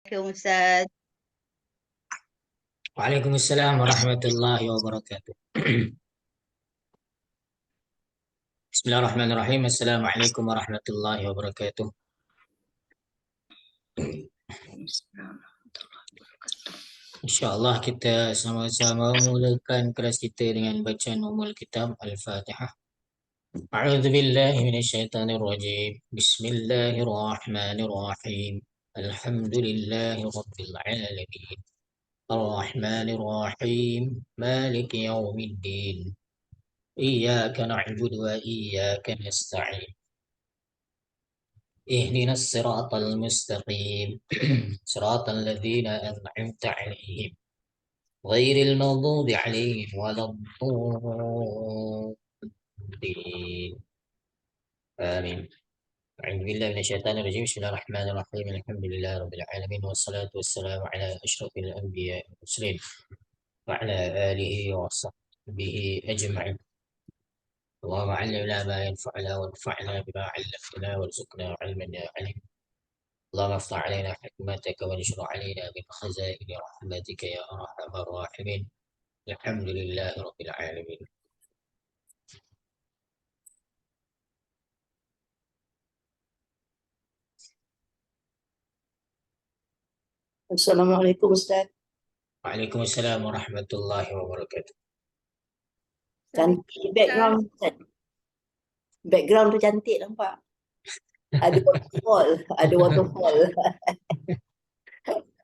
Assalamualaikum Ustaz. Waalaikumsalam warahmatullahi wabarakatuh. Bismillahirrahmanirrahim. Assalamualaikum warahmatullahi wabarakatuh. InsyaAllah kita sama-sama mulakan kelas kita dengan bacaan umul kitab Al-Fatihah. A'udzu billahi minasyaitonir rajim. Bismillahirrahmanirrahim. Alhamdulillahi rabbil alamin. Ar-Rahmanir Rahim. Maliki yaumiddin. Iyyaka na'budu wa iyyaka nasta'in. اهدنا الصراط المستقيم صراط الذين أنعمت عليهم غير المغضوب عليهم ولا الضالين آمين. أعوذ بالله من الشيطان الرجيم. بسم الله الرحمن الرحيم. الحمد لله رب العالمين والصلاة والسلام على أشرف الأنبياء والمرسلين وعلى آله وصحبه أجمعين. اللهم علمنا ما ينفعنا وانفعنا بما علمتنا وارزقنا علما يا عليم. اللهم افتح علينا حكمتك وانشر علينا من خزائن رحمتك يا ارحم الراحمين. الحمد لله رب العالمين. Assalamualaikum Ustaz. Waalaikumsalam warahmatullahi wabarakatuh. Cantik background Ustaz. Background tu cantik nampak. Ada waterfall, ada waterfall.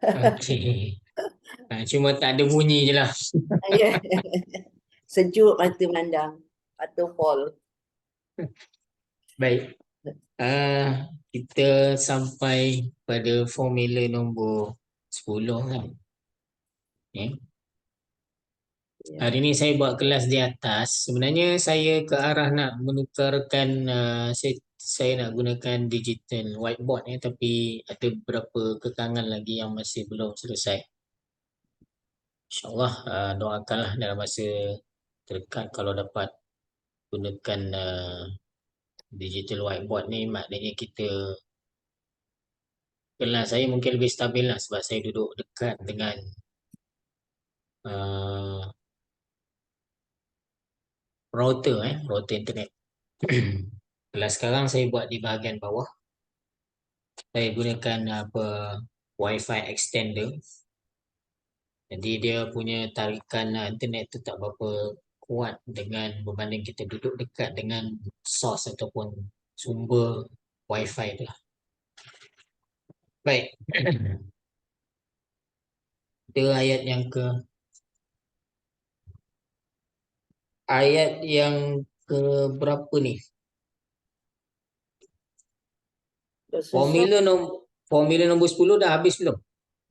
Okey. Cuma tak ada bunyi je lah. Ya. Sejuk mata memandang. Waterfall. Baik. Kita sampai pada formula nombor 10 kan. Okay. Hari ni saya buat kelas di atas. Sebenarnya saya ke arah nak menukarkan saya nak gunakan digital whiteboard tapi ada beberapa kekangan lagi yang masih belum selesai. InsyaAllah doakanlah dalam masa terdekat kalau dapat gunakan digital whiteboard ni, maknanya kita kelas saya mungkin lebih stabil lah sebab saya duduk dekat dengan router internet. Kelas sekarang saya buat di bahagian bawah. Saya gunakan Wi-Fi extender. Jadi dia punya tarikan internet tu tak berapa kuat dengan berbanding kita duduk dekat dengan source ataupun sumber Wi-Fi tu lah. Baik. Kita ayat yang ke berapa ni? Formula nombor 10 dah habis belum?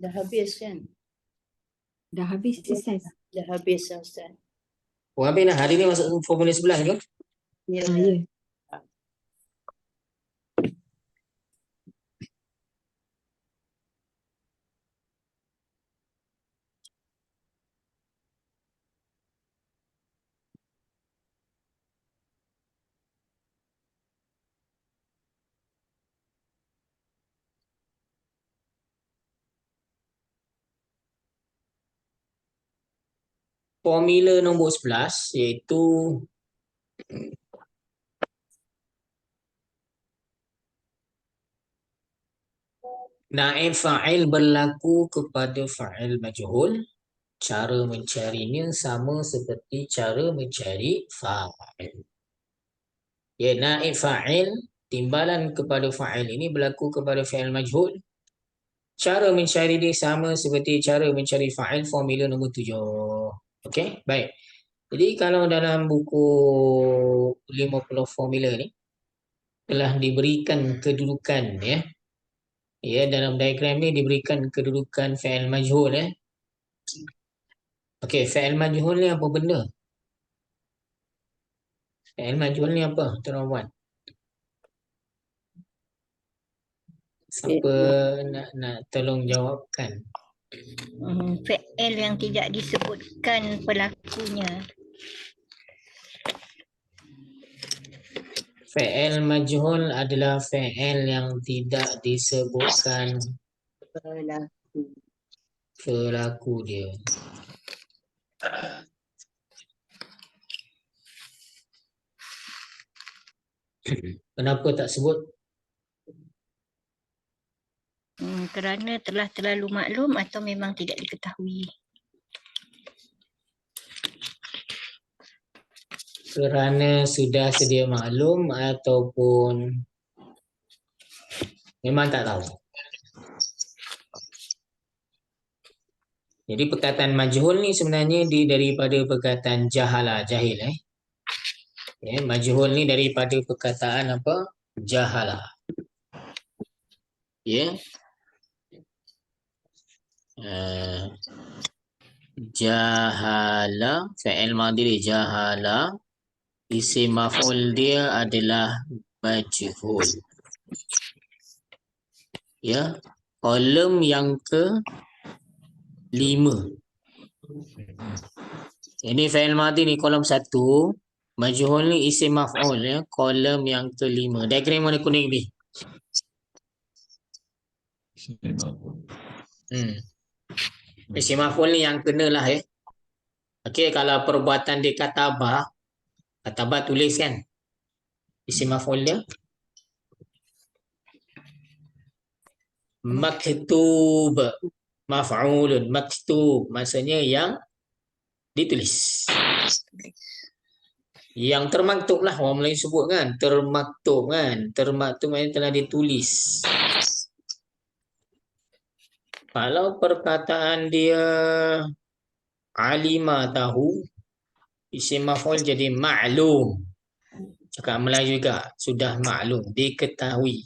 Dah habis kan? Dah habis Ustaz. Dah habis Ustaz. Oh, habis dah. Hari ni masuk formula 11 ke? Ya. Ya. Formula nombor 11 iaitu naib fa'il berlaku kepada fa'il majhul. Cara mencarinya sama seperti cara mencari fa'il. Ya, naib fa'il, timbalan kepada fa'il ini berlaku kepada fa'il majhul. Cara mencari dia sama seperti cara mencari fa'il formula nombor 7. Okey, baik. Jadi kalau dalam buku 50 formula ni telah diberikan kedudukan ya. Ya, dalam diagram ni diberikan kedudukan fa'il majhul ya. Okey, fa'il majhul ni apa benda? Fa'il majhul ni apa, Tuan Wan? Siapa nak tolong jawabkan? Fi'il yang tidak disebutkan pelakunya. Fa'il majhul adalah fa'il yang tidak disebutkan Pelaku dia. Kenapa tak sebut? Kerana telah terlalu maklum atau memang tidak diketahui. Kerana sudah sedia maklum ataupun memang tak tahu. Jadi perkataan majhul ni sebenarnya daripada perkataan jahala, jahil. Majhul ni daripada perkataan apa? Jahala. Jahala, fi'il madhi dia jahala. Isim maf'ul dia adalah majhul. Kolom yang ke-5. Ini fi'il madhi ni kolom 1. Majhul ni isim maf'ul kolom yang ke-5. Diagram warna kuning ni. Isim maf'ul ni yang kenalah Okey, kalau perbuatan dia katabah tulis kan. Isim maf'ul dia maktub, maf'ulun, maktub maksudnya yang ditulis. Yang termaktub lah orang Melayu sebut kan, termaktub kan. Termaktub maksudnya telah ditulis. Kalau perkataan dia alima tahu, isim maf'ul jadi ma'lum. Cakap Melayu juga, sudah maklum, diketahui.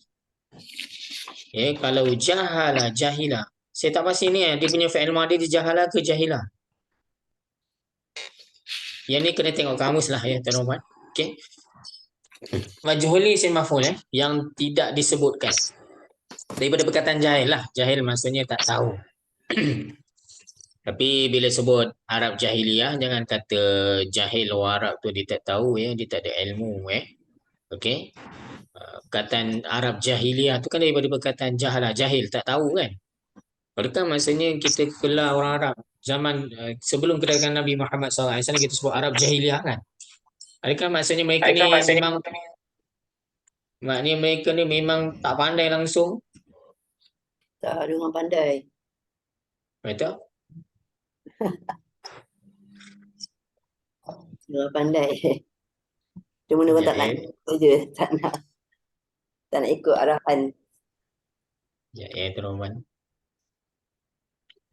Kalau jahala, jahila. Saya tak pasti ni dia punya fi'il madhi dia jahala ke jahila. Yang ni kena tengok kamus lah tuan-tuan. Okey. Majhul ni isim maf'ul yang tidak disebutkan. Daripada perkataan jahil lah. Jahil maksudnya tak tahu. Tapi bila sebut Arab jahiliyah, jangan kata jahil orang Arab tu dia tak tahu dia tak ada ilmu Okey. Perkataan Arab jahiliyah tu kan daripada perkataan jahalah, jahil, tak tahu kan. Adakah maksudnya kita kelar orang Arab zaman sebelum kedatangan Nabi Muhammad SAW kita sebut Arab jahiliyah kan? Adakah maksudnya mereka ni memang maknanya mereka ni memang tak pandai langsung? Tak ada orang pandai. Betul? Orang pandai. Cuma orang tak nak ikut je. Tak nak ikut arahan. Teman-teman.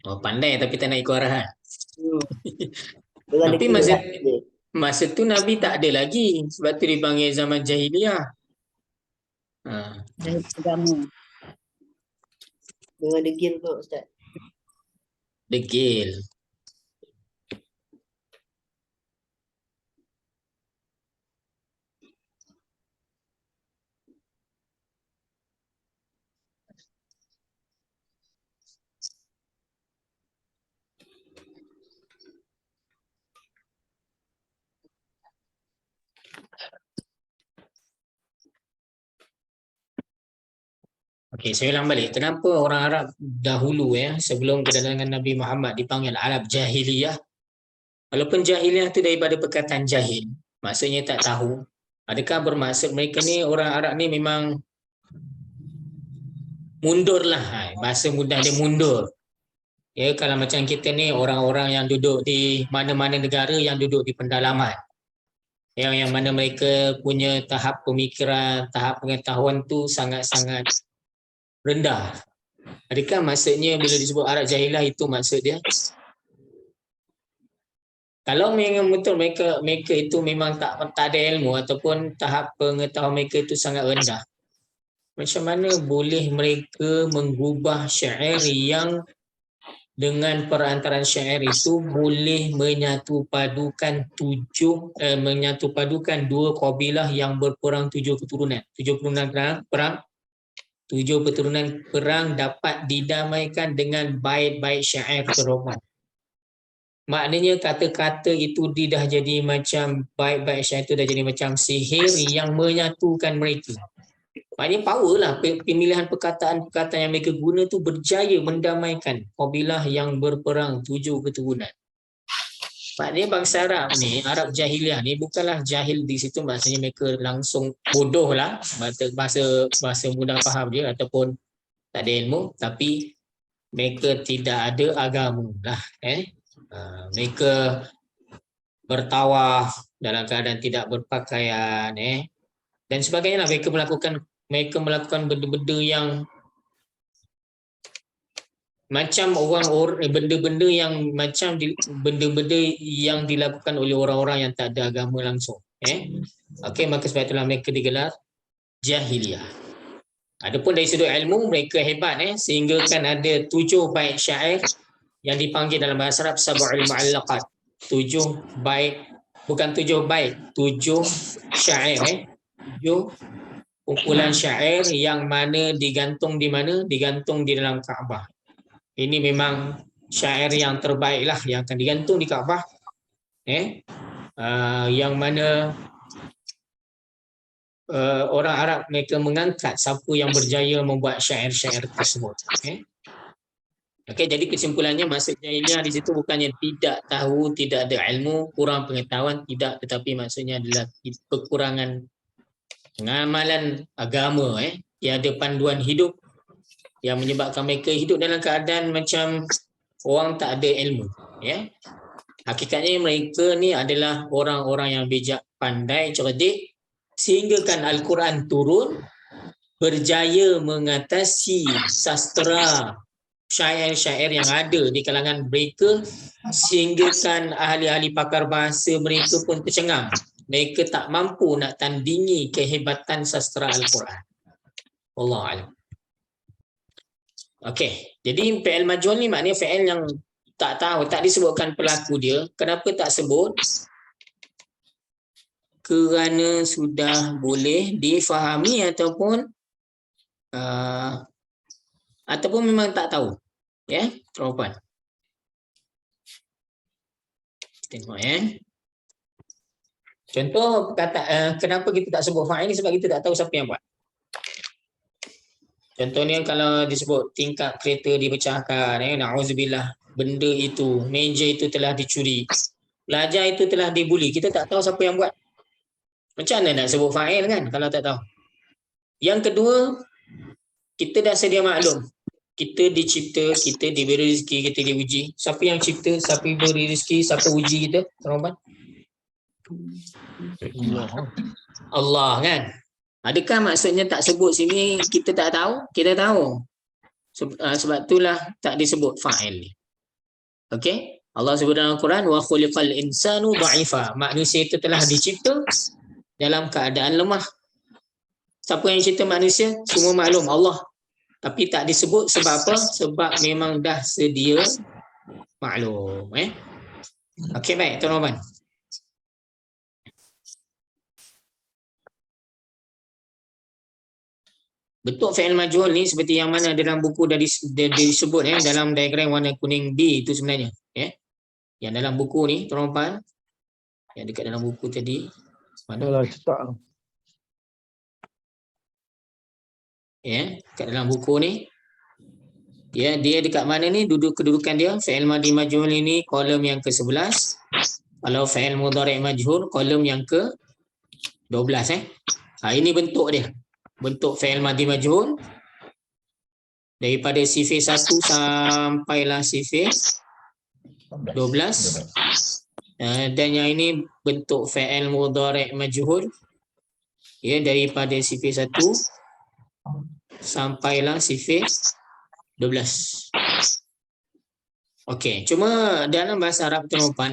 Oh, pandai tapi tak nak ikut arahan. Tapi masa tu Nabi tak ada lagi. Sebab tu dipanggil zaman jahiliyah. Dari agama. Dengan degil kot Ustaz. Degil. Okey, saya ulang balik. Kenapa orang Arab dahulu sebelum kedatangan Nabi Muhammad dipanggil Arab jahiliyah? Walaupun jahiliyah tu daripada perkataan jahil, maksudnya tak tahu. Adakah bermaksud mereka ni orang Arab ni memang mundur lah. Bahasa mudah dia mundur. Kalau macam kita ni orang-orang yang duduk di mana-mana negara yang duduk di pendalaman. Yang mana mereka punya tahap pemikiran, tahap pengetahuan tu sangat-sangat rendah. Adakah maksudnya bila disebut Arab jahiliyah itu maksud dia? Kalau memang betul mereka itu memang tak ada ilmu ataupun tahap pengetahuan mereka itu sangat rendah, macam mana boleh mereka mengubah syair yang dengan perantaraan syair itu boleh menyatu padukan dua kabilah yang berperang 7 keturunan. 7 keturunan perang dapat didamaikan dengan bait-bait syair teroman. Maknanya kata-kata itu dah jadi macam bait-bait syair itu dah jadi macam sihir yang menyatukan mereka. Maknanya power lah pemilihan perkataan-perkataan yang mereka guna tu berjaya mendamaikan kabilah yang berperang 7 keturunan. Maknanya bangsa Arab ni, Arab jahiliah ni bukanlah jahil di situ maksudnya mereka langsung bodoh lah, bahasa mudah faham dia ataupun tak ada ilmu, tapi mereka tidak ada agama lah. Mereka bertawaf dalam keadaan tidak berpakaian dan sebagainya lah. Mereka melakukan benda-benda yang macam benda-benda yang macam benda-benda yang dilakukan oleh orang-orang yang tak ada agama langsung. Okey, maka sebab itulah mereka digelar jahiliah. Adapun dari sudut ilmu mereka hebat sehingga kan ada 7 bait syair yang dipanggil dalam bahasa Arab sab'ul mu'allaqat. 7 bait, bukan 7 bait, 7 syair 7 kumpulan syair yang mana digantung di mana? Digantung di dalam Kaabah. Ini memang syair yang terbaik lah yang akan digantung di Kaabah. Yang mana orang Arab mereka mengangkat siapa yang berjaya membuat syair-syair tersebut. Okey, jadi kesimpulannya maksud jahiliah di situ bukannya tidak tahu, tidak ada ilmu, kurang pengetahuan, tidak, tetapi maksudnya adalah kekurangan pengamalan agama, tiada panduan hidup yang menyebabkan mereka hidup dalam keadaan macam orang tak ada ilmu. Hakikatnya mereka ni adalah orang-orang yang bijak, pandai, cerdik, sehinggakan Al-Quran turun berjaya mengatasi sastra syair-syair yang ada di kalangan mereka, sehinggakan ahli-ahli pakar bahasa mereka pun tercengang. Mereka tak mampu nak tandingi kehebatan sastra Al-Quran. Wallahualam. Okey, jadi fi'il majhul ni maknanya fi'il yang tak tahu, tak disebutkan pelaku dia. Kenapa tak sebut? Kerana sudah boleh difahami ataupun memang tak tahu. Tuan-puan. Tengok Contoh kata kenapa kita tak sebut fa'il ni, sebab kita tak tahu siapa yang buat. Contohnya kalau disebut tingkap kereta dipecahkan, na'udzubillah, benda itu, meja itu telah dicuri, pelajar itu telah dibuli, kita tak tahu siapa yang buat. Macam mana nak sebut fa'il kan kalau tak tahu? Yang kedua, kita dah sedia maklum. Kita dicipta, kita diberi rezeki, kita diuji. Siapa yang cipta, siapa yang beri rezeki, siapa uji kita? Teman-teman? Allah kan? Adakah maksudnya tak sebut sini kita tak tahu? Kita tahu. Sebab itulah tak disebut fa'il ni. Okey? Allah sebut dalam Al-Quran wa khuliqal insanu dha'ifa. Manusia itu telah dicipta dalam keadaan lemah. Siapa yang cipta manusia? Semua maklum, Allah. Tapi tak disebut sebab apa? Sebab memang dah sedia maklum. Okey, baik tuan-tuan. Bentuk fi'il majhul ni seperti yang mana dalam buku dah disebut dalam diagram warna kuning B itu sebenarnya. Yang dalam buku ni tuan-tuan, yang dekat dalam buku tadi mana? Cetak. Kat dalam buku ni. Dia dekat mana ni kedudukan dia? Fi'il madhi majhul ini kolom yang ke-11. Kalau fi'il mudhari' majhul kolom yang ke-12 ini bentuk dia. Bentuk fi'il madhi majhul daripada sifir 1 sampailah sifir 12. Dan yang ini bentuk fi'il mudhari' majhul daripada sifir 1 sampailah sifir 12. Okey, cuma dalam bahasa Arab tuan-tuan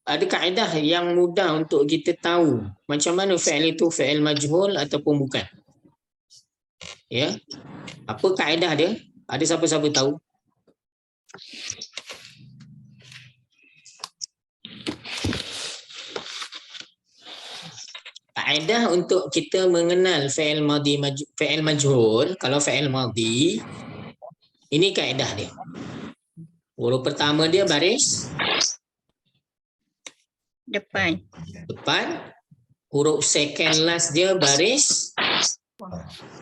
ada kaedah yang mudah untuk kita tahu macam mana fi'il itu fi'il majhul ataupun bukan. Apa kaedah dia? Ada siapa-siapa tahu? Kaedah untuk kita mengenal fi'il madhi fi'il majhul, kalau fi'il madhi ini kaedah dia. Huruf pertama dia baris Depan. huruf second last dia baris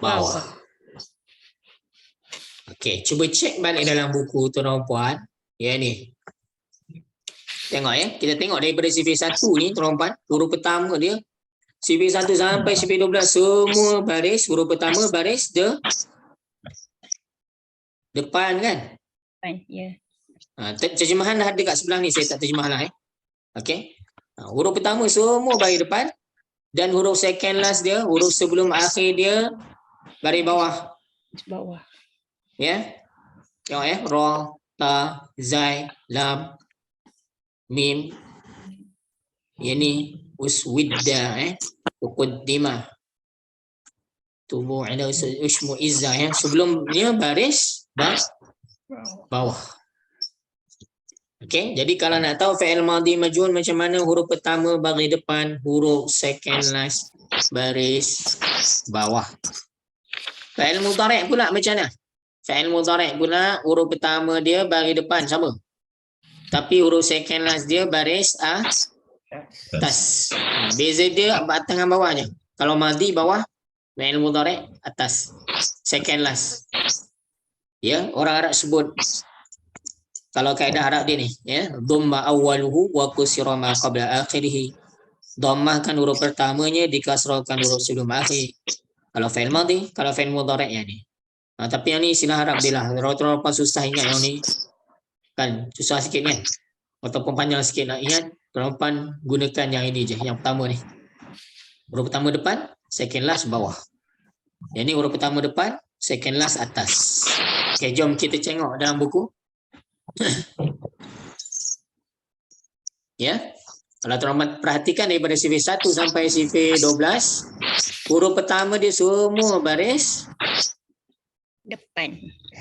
bawah. Okey, cuba cek balik dalam buku tuan-tuan puan. Ya ni. Tengok ya, kita tengok daripada CV1 ni tuan-tuan puan, huruf pertama dia CV1 sampai CV12 semua baris huruf pertama baris depan kan? Ya. Terjemahan dah ada kat sebelah ni, saya tak terjemah lah Okey. Huruf pertama semua baris depan dan huruf second last dia, huruf sebelum akhir dia baris bawah. Bawah. Ya. Tengok ya, ra, ta, zai, lam, mim. Yani uswidda uqaddimah. Tubuh ada usmu izza ya. Sebelumnya baris bawah. Okey, jadi kalau nak tahu fi'il madhi majhul macam mana, huruf pertama baris depan, huruf second last baris bawah. Fi'il mudhari' pula macam mana? Fi'il mudhari' pula huruf pertama dia baris depan sama. Tapi huruf second last dia baris atas. Beza dia tengah bawahnya. Kalau madhi bawah, fi'il mudhari' atas. Second last. Ya, orang Arab sebut kalau kaedah Arab dia ni, ya, dhamma awwaluhu wa kusira ma qabla akhirih. Dhammah kan huruf pertamanya, dikasrahkan huruf sebelum akhir. Kalau fi'il madhi, kalau fi'il mudhari' yang ni. Tapi yang ni istilah Arab dia lah. Orang-orang susah ingat yang ni. Kan susah sikit kan? Ataupun panjang sikit nak ingat, perempuan gunakan yang ini je, yang pertama ni. Huruf pertama depan, second last bawah. Yang ni huruf pertama depan, second last atas. Okey, jom kita tengok dalam buku. Ya. Kalau tuan-tuan perhatikan daripada CV1 sampai CV12, huruf pertama dia semua baris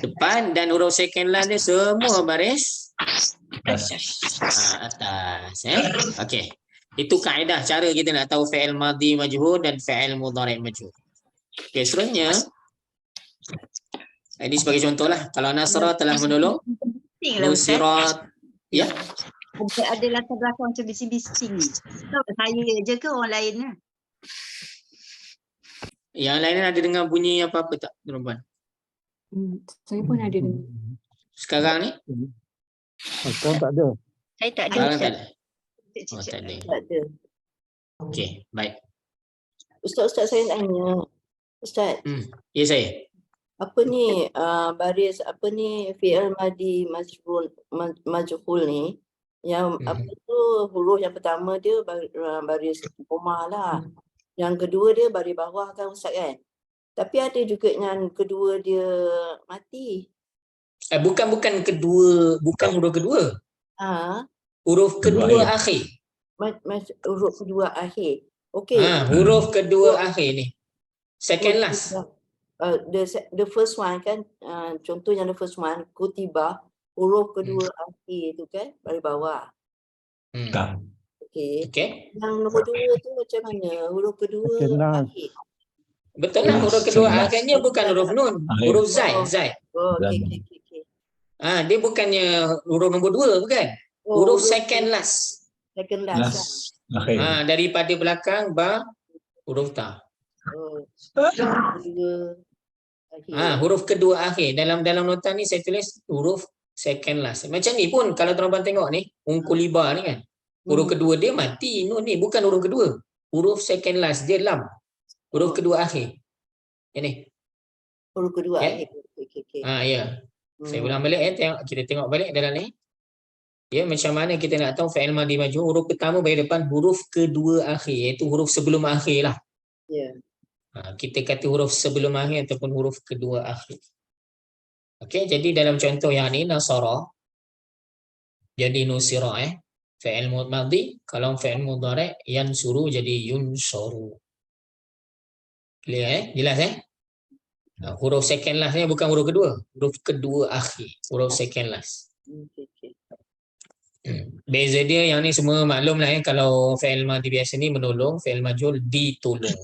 depan dan huruf second last dia semua baris atas. Okey. Itu kaedah cara kita nak tahu fi'il madhi majhul dan fi'il mudhari' majhul. Okey, seterusnya ini sebagai contohlah, kalau nasara telah menolong, nusirat, ya. Ada latar belakang macam bising-bising ni. Tahu saya je ke orang lain lah? Yang lain ada dengar bunyi apa-apa tak, tuan-tuan? Saya pun ada dengar. Sekarang ni? Sekarang tak ada. Saya tak ada. Sekarang tak Ustaz. ada. Oh, tak ada. Tak ada. Okey, baik. Ustaz saya nak tanya. Ustaz, Ya saya. apa ni baris apa ni fi'il madhi majhul ni yang apa tu huruf yang pertama dia baris dhammah lah. Yang kedua dia baris bawah kan Ustaz kan? Tapi ada juga yang kedua dia mati. Bukan kedua, bukan huruf kedua. Huruf kedua akhir. Huruf kedua akhir. Okey. Huruf kedua akhir ni. Second last. The first one kan, contoh yang the first one, kutiba, huruf kedua akhir tu kan, baris bawah. Okey. Yang nombor 2 tu macam mana? Huruf kedua akhir. Betul lah, huruf kedua akhirnya bukan huruf nun, huruf zai. Oh, okey. Dia bukannya huruf nombor 2 bukan? Huruf second last. Second last. Daripada belakang huruf ta. Huruf kedua akhir. Dalam nota ni saya tulis huruf second last. Macam ni pun kalau tuan-tuan tengok ni, ungkuliba ni kan. Huruf kedua dia mati, nun ni bukan huruf kedua. Huruf second last dia lam. Huruf kedua akhir. Ini. Huruf kedua akhir. Okey. Ya. Saya ulang balik kita tengok balik dalam ni. Ya, macam mana kita nak tahu fi'il madhi majhul, huruf pertama baris depan, huruf kedua akhir, iaitu huruf sebelum akhir lah. Ya. Kita kata huruf sebelum akhir ataupun huruf kedua akhir. Okey, jadi dalam contoh yang ni nasara jadi nusira fi'il madhi, kalau fi'il mudhari' yansuru jadi yunsaru. Clear jelas huruf second last ni bukan huruf kedua, huruf kedua akhir, huruf second last. Beza dia yang ni semua maklum lah kalau fi'il madhi biasa ni menolong, fi'il majhul ditolong.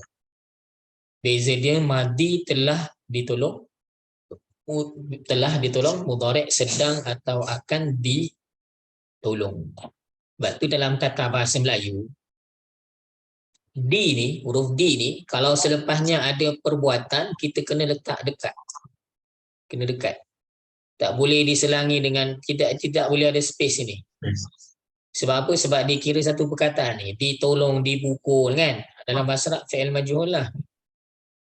Beza dia madhi telah ditolong, mudhari' sedang atau akan ditolong. Sebab tu dalam tata bahasa Melayu D ni, huruf D ni, kalau selepasnya ada perbuatan, kita kena letak dekat. Kena dekat. Tak boleh diselangi dengan, tidak boleh ada space ini. Sebab apa? Sebab dikira satu perkataan ni. Ditolong, dipukul kan. Dalam bahasa Arab, fi'il majhul lah.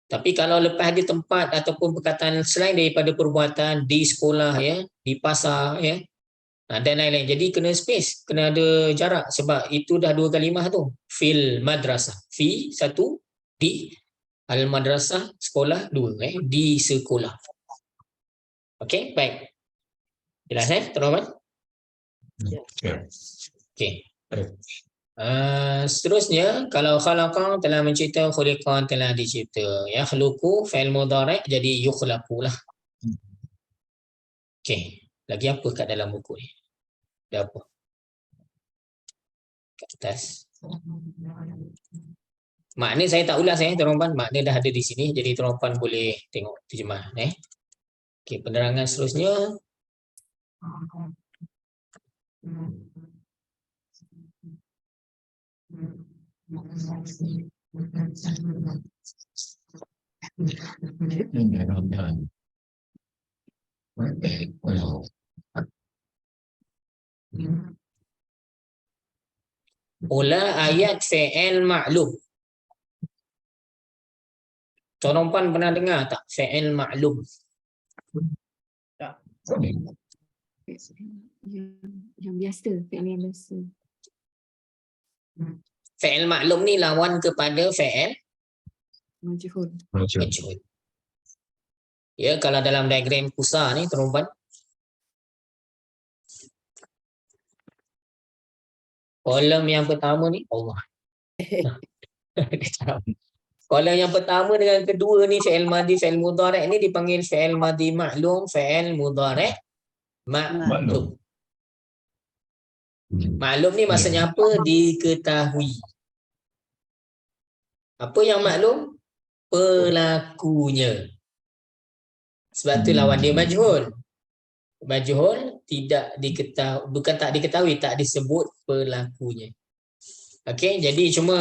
Tapi kalau lepas dia tempat ataupun perkataan selain daripada perbuatan, di sekolah, ya, di pasar, ya, dan lain-lain. Jadi kena space, kena ada jarak sebab itu dah dua kalimah tu. Fil madrasah. Fi satu, di al madrasah sekolah dua, di sekolah. Okey, baik. Jelas tuan-tuan? Ya. Okey. Seterusnya kalau khalaqa telah mencipta, khuliqa telah dicipta. Ya, khluqu fi'il mudhari' jadi yukhlaqu lah. Okey. Lagi apa kat dalam buku ni? Ada apa? Kat atas. Makna saya tak ulas tuan-tuan, makna dah ada di sini jadi tuan-tuan boleh tengok terjemah Okey, penerangan seterusnya. Ula ayat fi'il ma'lum. Tuan-tuan pernah dengar tak fi'il ma'lum? Yang biasa, fi'il yang biasa. Fi'il ma'lum ni lawan kepada fi'il Majhul. majhul. Ya, kalau dalam diagram pusar ni tuan-tuan, kolom yang pertama ni Allah. Kolom yang pertama dengan kedua ni fi'il madhi, fi'il mudhari' ni dipanggil fi'il madhi ma'lum, fi'il mudhari' ma'lum. Maklum ni maksudnya apa? Diketahui. Apa yang maklum? Pelakunya. Sebab tu lawan dia majhul. Majhul tidak diketahui, bukan tak diketahui, tak disebut pelakunya. Okey, jadi cuma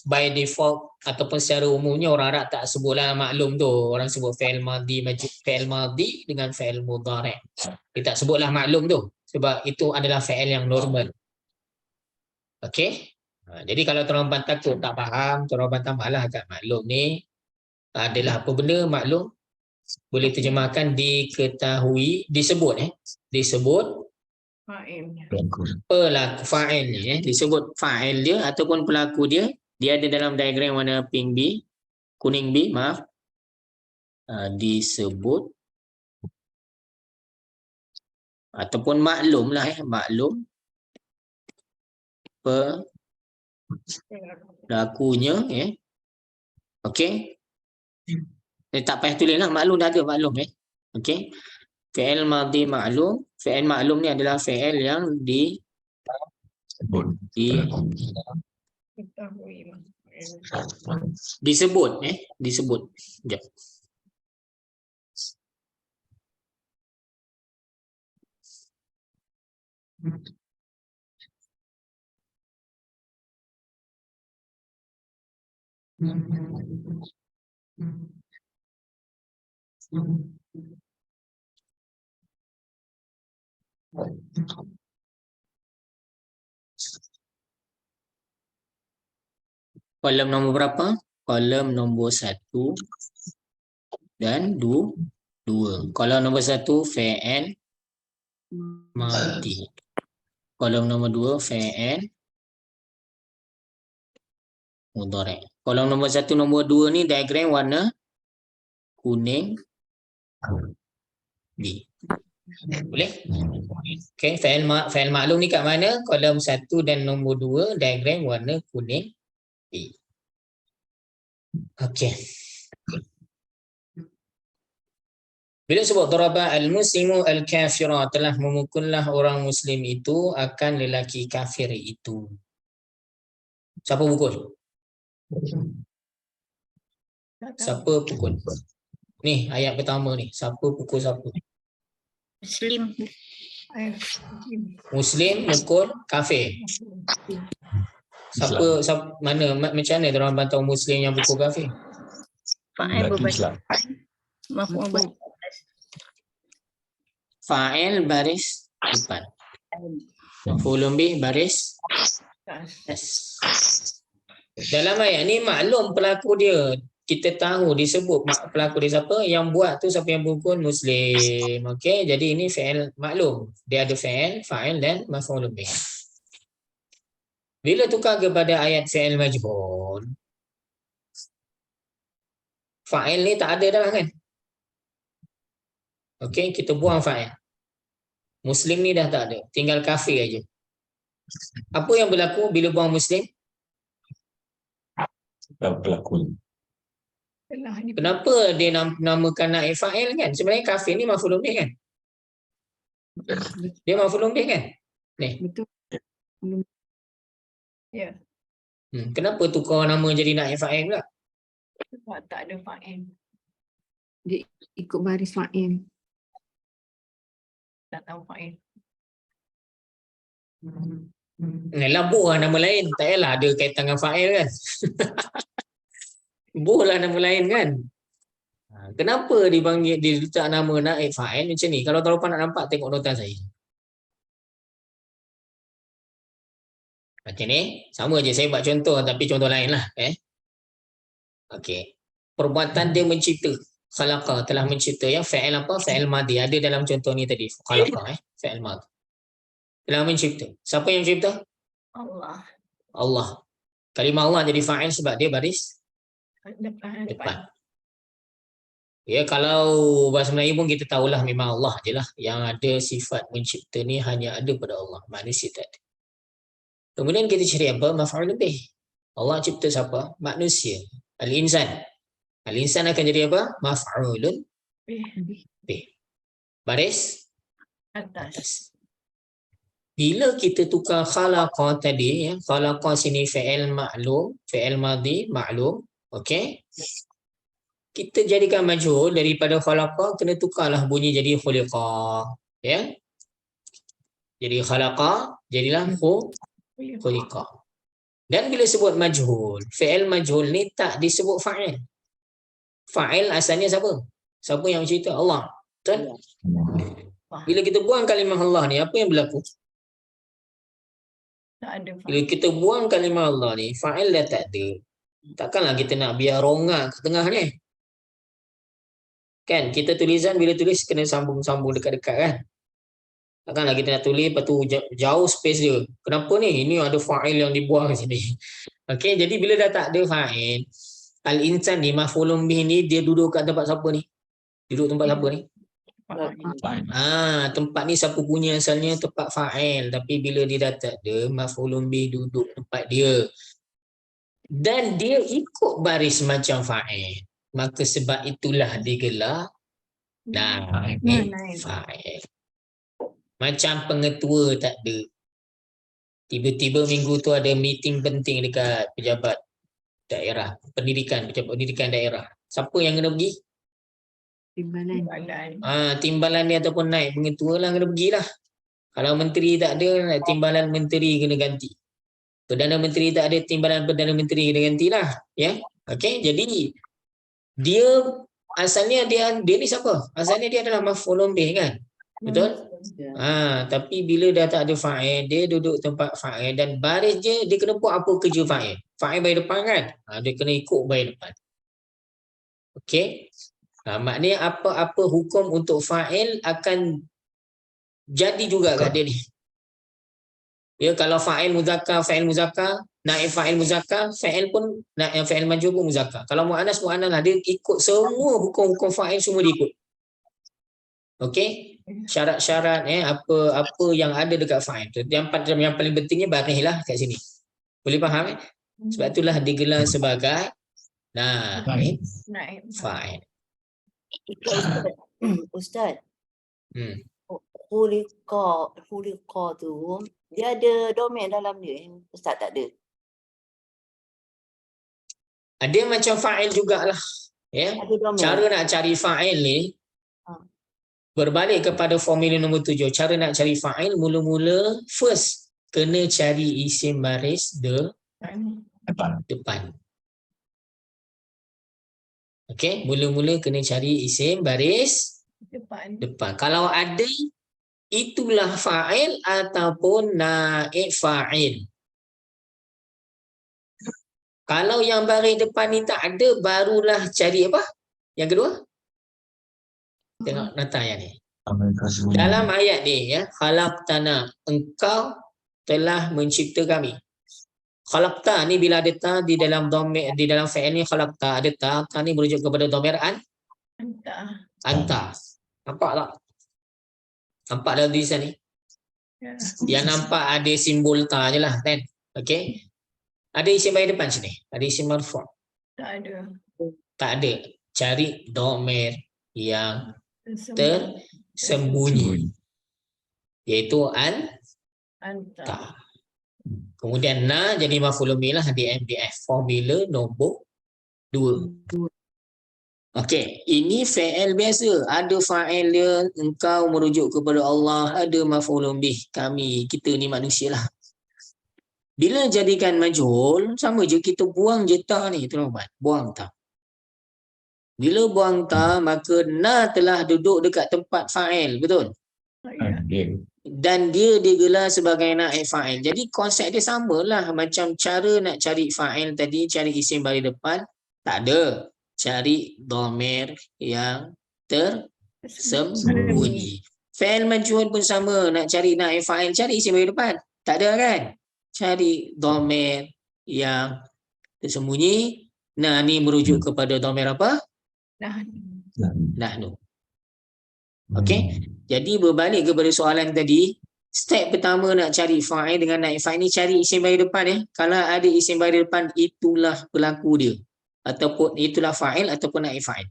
by default ataupun secara umumnya orang Arab tak sebutlah maklum tu. Orang sebut fi'il madhi, fi'il madhi dengan fi'il mudhari'. Dia tak sebutlah maklum tu sebab itu adalah fi'il yang normal. Okey. Jadi kalau tuan-tuan takut tak faham, tuan-tuan tambahlah kat maklum ni adalah apa benda maklum? Boleh terjemahkan diketahui, disebut disebut pelaku fa'il ni disebut fa'il dia ataupun pelaku dia ada dalam diagram warna pink B, kuning B, maaf. Disebut ataupun maklum lah maklum pelakunya okey. Tak payah tulis lah, maklum dah ada maklum okey. Fi'il madhi ma'lum, fi'il ma'lum ni adalah fi'il yang disebut disebut. Sekejap. Kolom nombor berapa? Kolom nombor 1 dan 2. Kolom nombor 1 fi'il madhi. Kolom nombor 2 fi'il mudhari'. Kolom nombor 1 nombor 2 ni diagram warna kuning B. Boleh? Okey, fi'il maklum ni kat mana? Kolom 1 dan nombor 2 diagram warna kuning B. Okey. Bila sebut daraba al-muslimu al-kafira, telah memukullah orang muslim itu akan lelaki kafir itu. Siapa pukul? Siapa pukul? Ni ayat pertama ni. Siapa pukul siapa? Muslim. Muslim mukul kafir. Siapa macam mana orang bantau Muslim yang buku kafir? Fa'il Lelaki berbaris Islam. maf'ul Maf'ul. baris. Fa'il baris depan. Maf'ulun bih baris atas. Dalam ayat ni maklum pelaku dia. Kita tahu disebut pelaku dia siapa, yang buat tu siapa yang berhukun Muslim. Okey, jadi ini fi'il maklum. Dia ada fi'il, fa'il dan maf'ulun bih. Bila tukar kepada ayat fi'il majhul, fa'il ni tak ada dah kan? Okey, kita buang fa'il. Muslim ni dah tak ada, tinggal kafir aja. Apa yang berlaku bila buang Muslim? Pelaku. Telah di Kenapa dia namakan naib fa'il kan? Sebenarnya kafir ni maf'ulun bih kan? Dia maf'ulun bih kan? betul. Ya, Kenapa tukar nama jadi naib fa'il pula? sebab tak ada fa'il. Dia ikut baris fa'il. Tak tahu fa'il. Buh lah nama lain. Tak payahlah ada kaitan dengan fa'il kan? Buh lah nama lain kan? Kenapa dia letak nama naib fa'il macam ni? Kalau tuan-tuan nak nampak, tengok notan saya. Macam ni. Sama je saya buat contoh tapi contoh lain lah. Okey. Perbuatan dia mencipta. Khalaqa telah mencipta. Yang fa'il apa? Fa'il madhi. Ada dalam contoh ni tadi. Khalaqa. Fa'il madhi. Telah mencipta. Siapa yang mencipta? Allah. Allah. Kalimah Allah jadi fa'il sebab dia baris depan. Ya, kalau bahasa Melayu pun kita tahulah memang Allah je lah. Yang ada sifat mencipta ni hanya ada pada Allah. Manusia tak ada. Kemudian kita cari apa? Maf'ul bih. Allah cipta siapa? Manusia. Al-insan. Al-insan akan jadi apa? Maf'ulun bih. Baris atas. Bila kita tukar khalaqa tadi, khalaqa sini fi'il ma'lum, fi'il madhi ma'lum, okey? Kita jadikan majhul daripada khalaqa, kena tukarlah bunyi jadi khuliqa, ya? Jadi khalaqa jadilah khuliqa. Dan bila sebut majhul, fi'il majhul ni tak disebut fa'il. Fa'il asalnya siapa? Siapa yang mencipta? Allah. Betul? Bila kita buang kalimah Allah ni, apa yang berlaku? Tak ada Bila kita buang kalimah Allah ni, fa'il dah tak ada. Takkanlah kita nak biar rongak ke tengah ni. Kan, kita tulisan bila tulis kena sambung-sambung dekat-dekat kan. Takkanlah kita nak tulis, lepas tu jauh space dia. Kenapa ni? Ini ada fa'il yang dibuang sini. Okey, jadi bila dah tak ada fa'il, al-insan ni, maf'ulun bih ni, dia duduk kat tempat siapa ni? Duduk tempat siapa ni? Tempat ni siapa punya asalnya? Tempat fa'il. Tapi bila dia dah tak ada, maf'ulun bih duduk tempat dia. Dan dia ikut baris macam fa'il. Maka sebab itulah digelar naib fa'il. Macam pengetua tak ada. Tiba-tiba minggu tu ada meeting penting dekat pejabat daerah, pejabat pendidikan daerah. Siapa yang kena pergi? timbalan. Timbalan dia ataupun naib pengetua lah kena pergilah. Kalau menteri tak ada, timbalan menteri kena ganti. Perdana Menteri tak ada, timbalan Perdana Menteri kena gantilah. Ya. Okey, jadi dia asalnya dia ni siapa? Asalnya dia adalah maf'ulun bih kan? Betul? Tapi bila dah tak ada fa'il, dia duduk tempat fa'il dan baris dia kena buat apa kerja fa'il? Fa'il baris depan kan? Dia kena ikut baris depan. Okey. Maknanya apa-apa hukum untuk fa'il akan jadi juga kat dia ni. Ya, kalau fa'il muzakkar, fa'il muzakkar, naib fa'il muzakkar, fa'il pun fa'il majhul pun muzakkar. Kalau muannas lah, dia ikut semua hukum-hukum fa'il semua dia ikut. Okey? Syarat-syarat apa yang ada dekat fa'il. Yang paling pentingnya baris lah kat sini. Boleh faham Sebab itulah digelar sebagai naib fa'il. Ustaz. Khuliqa tu dia ada domain dalam dia yang Ustaz tak ada. Dia macam fa'il jugalah. Ya. Ada domain. Cara nak cari fa'il ni berbalik kepada formula nombor 7. Cara nak cari fa'il mula-mula first kena cari isim baris Depan. Okey, mula-mula kena cari isim baris depan. Kalau ada, itulah fa'il ataupun naib fa'il. Kalau yang baris depan ni tak ada, barulah cari apa? Yang kedua? Tengok nota yang ni. Dalam ayat ni ya, khalaqtana, engkau telah mencipta kami. Khalaqta ni bila ada ta di dalam dhamir, di dalam fi'il ni khalaqta ada ta ni merujuk kepada dhamir anta. Nampak tak? Nampak dalam tulisan ni? Yang nampak ada simbol ta je lah kan? Okey. Ada isim baris depan sini. Ada isim marfu'. Tak ada. Cari dhamir yang tersembunyi. Iaitu anta. Kemudian na jadi maf'ulun bih lah di MDF. Formula nombor 2. Okey, ini fi'il biasa. Ada fa'il dia, engkau merujuk kepada Allah, ada maf'ulun bih, kami, kita ni manusia lah. Bila jadikan majhul, sama je kita buang je ta ni, tuan-tuan. Buang ta. Bila buang ta, maka na telah duduk dekat tempat fa'il, betul? Dan dia digelar sebagai naib fa'il. Jadi konsep dia samalah macam cara nak cari fa'il tadi, cari isim baris depan, tak ada. Cari dhamir yang tersembunyi. Fi'il majhul pun sama, nak cari naib fa'il, cari isim baris depan. Tak ada kan? Cari dhamir yang tersembunyi. Nah, ni merujuk kepada dhamir apa? Nahnu. Okey. Jadi berbalik kepada soalan tadi, step pertama nak cari fa'il dengan naib fa'il ni, cari isim baris depan ya. Kalau ada isim baris depan, itulah pelaku dia. Ataupun itulah fa'il ataupun naib fa'il.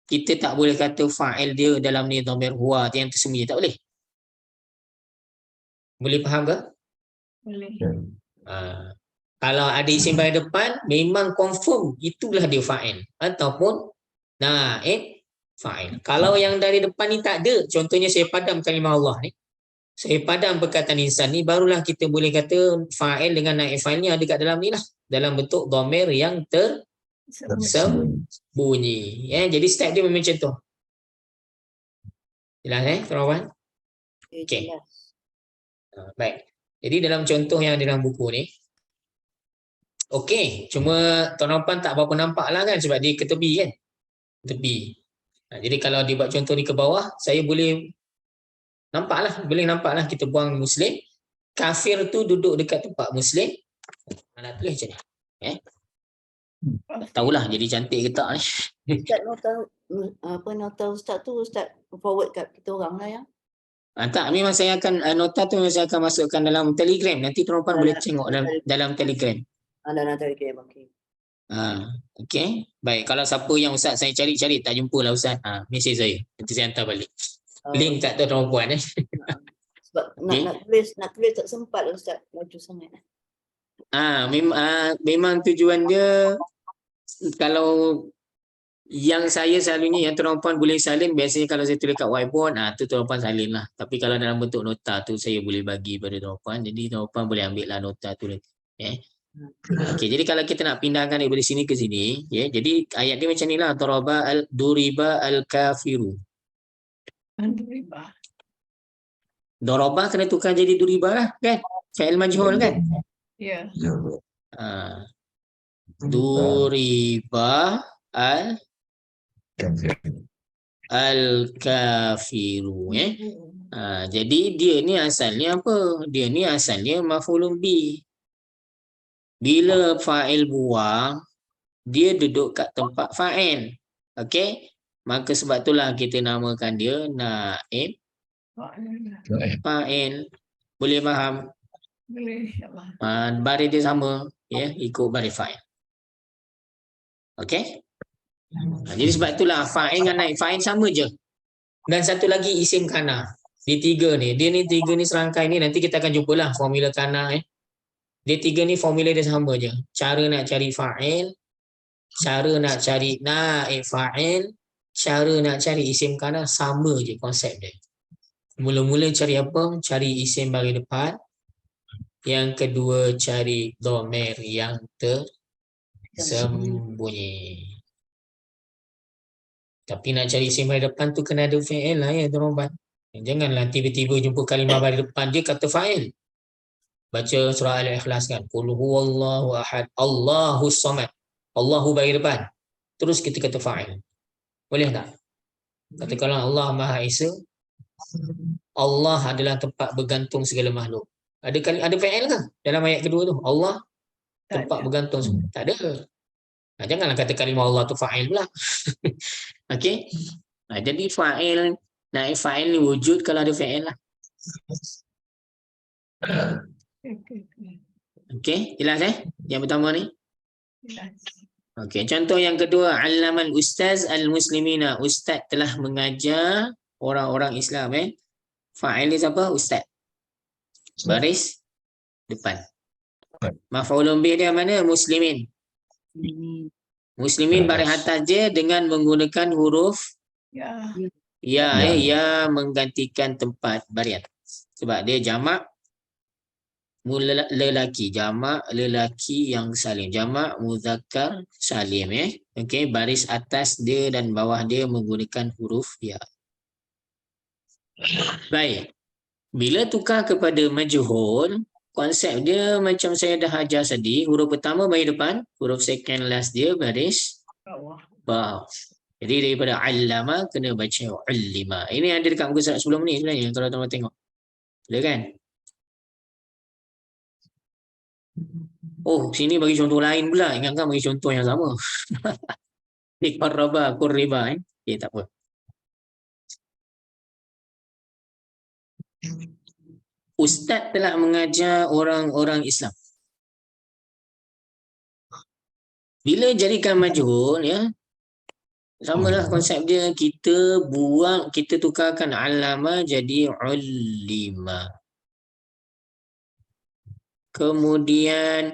Kita tak boleh kata fa'il dia dalam ni dhamir huwa yang tersembunyi, tak boleh. Boleh faham ke? Boleh. Kalau ada isim baris depan, memang confirm itulah dia fa'il ataupun naib fa'il. Kalau yang dari depan ni tak ada, contohnya saya padam kalimah Allah ni, saya padam perkataan insan ni, barulah kita boleh kata fa'il dengan naib fa'il ni ada kat dalam ni lah, dalam bentuk dhamir yang tersembunyi. Ya, jadi step dia memang macam tu. Jelas kawan? Okey. Baik. Jadi dalam contoh yang ada dalam buku ni, okey, cuma tuan-tuan tak berapa nampak lah kan, sebab dia ke tepi kan. Tepi. Jadi kalau dibuat contoh ni ke bawah, saya boleh nampaklah, kita buang muslim. Kafir tu duduk dekat tempat muslim. Nak tulis macam ni. Tak tahulah jadi cantik ke tak ni. Ustaz nota Ustaz tu Ustaz forward kat kita orang lah ya. Tak, memang saya akan nota tu saya akan masukkan dalam Telegram. Nanti tuan-tuan boleh tengok dalam Telegram. Dalam Telegram, okey. Okey. Baik, kalau siapa yang Ustaz saya cari-cari tak jumpa lah Ustaz, mesej saya. Nanti saya hantar balik. Link kat tu tuan-puan Sebab nak tulis tak sempat lah Ustaz, laju sangat. Memang tujuan dia, kalau yang saya selalunya yang tuan-puan boleh salin, biasanya kalau saya tulis kat whiteboard, tu tuan-puan salin lah. Tapi kalau dalam bentuk nota tu saya boleh bagi pada tuan-puan, jadi tuan-puan boleh ambil lah nota tu. Okey, jadi kalau kita nak pindahkan daripada sini ke sini, jadi ayat dia macam ni lah, duriba al-kafiru. Doroba kena tukar jadi duriba lah kan? Fa'il majhul kan? Ya. Duriba al-kafiru. Jadi dia ni asalnya apa? Dia ni asalnya maf'ulun bih. Bila fa'il buang, dia duduk kat tempat fa'il. Okey? Maka sebab itulah kita namakan dia naib fa'il. Boleh faham? Boleh, insyaAllah. Baris dia sama, ikut baris fa'il. Okey? Jadi sebab itulah fa'il dengan naib fa'il sama je. Dan satu lagi isim kana. Dia tiga ni serangkai ni, nanti kita akan jumpalah formula kana. Dia tiga ni formula dia sama je. Cara nak cari fa'il, cara nak cari naib fa'il, cara nak cari isim kana, sama je konsep dia. Mula-mula cari apa? Cari isim baris depan. Yang kedua, cari dhamir yang tersembunyi. Tapi nak cari isim baris depan tu kena ada fi'il lah ya tuan-tuan. Janganlah tiba-tiba jumpa kalimah baris depan dia kata fa'il. Baca surah Al-Ikhlas kan. Qul huwallahu ahad, Allahus samad. Allahu baris depan. Terus kita kata fa'il. Boleh tak? Katakanlah Allah Maha Esa. Allah adalah tempat bergantung segala makhluk. Ada fi'il ke dalam ayat kedua tu? Allah Tak tempat ada. bergantung. Tak ada. Janganlah kata kalimah Allah tu fa'il pula. Okey. Jadi fa'il, naib fa'il ni wujud kalau ada fi'il lah. Okey, jelas Yang pertama ni. Jelas. Okey, contoh yang kedua, allamal ustaz al-muslimina. Ustaz telah mengajar orang-orang Islam Fa'il ni siapa? Ustaz. Baris depan. Maf'ulun bih dia mana? Muslimin. Muslimin baris atas dia dengan menggunakan huruf Ya. ya menggantikan tempat baris atas. Sebab dia jamak lelaki, jamak lelaki yang salim, jamak muzakkar salim Okey, baris atas dia dan bawah dia menggunakan huruf ya. Baik. Bila tukar kepada majhul, konsep dia macam saya dah ajar tadi, huruf pertama baris depan, huruf second last dia baris Bawah. bawah. Jadi daripada allama kena baca ullima. Ini ada dekat muka surat sebelum ni sebenarnya kalau tuan-tuan tengok. Ada kan? Oh, sini bagi contoh lain pula. Ingatkan bagi contoh yang sama. Iqarraba qurriba Okay, tak apa. Ustaz telah mengajar orang-orang Islam. Bila jadikan majhul samalah konsep dia, kita tukarkan allama jadi ullima. Kemudian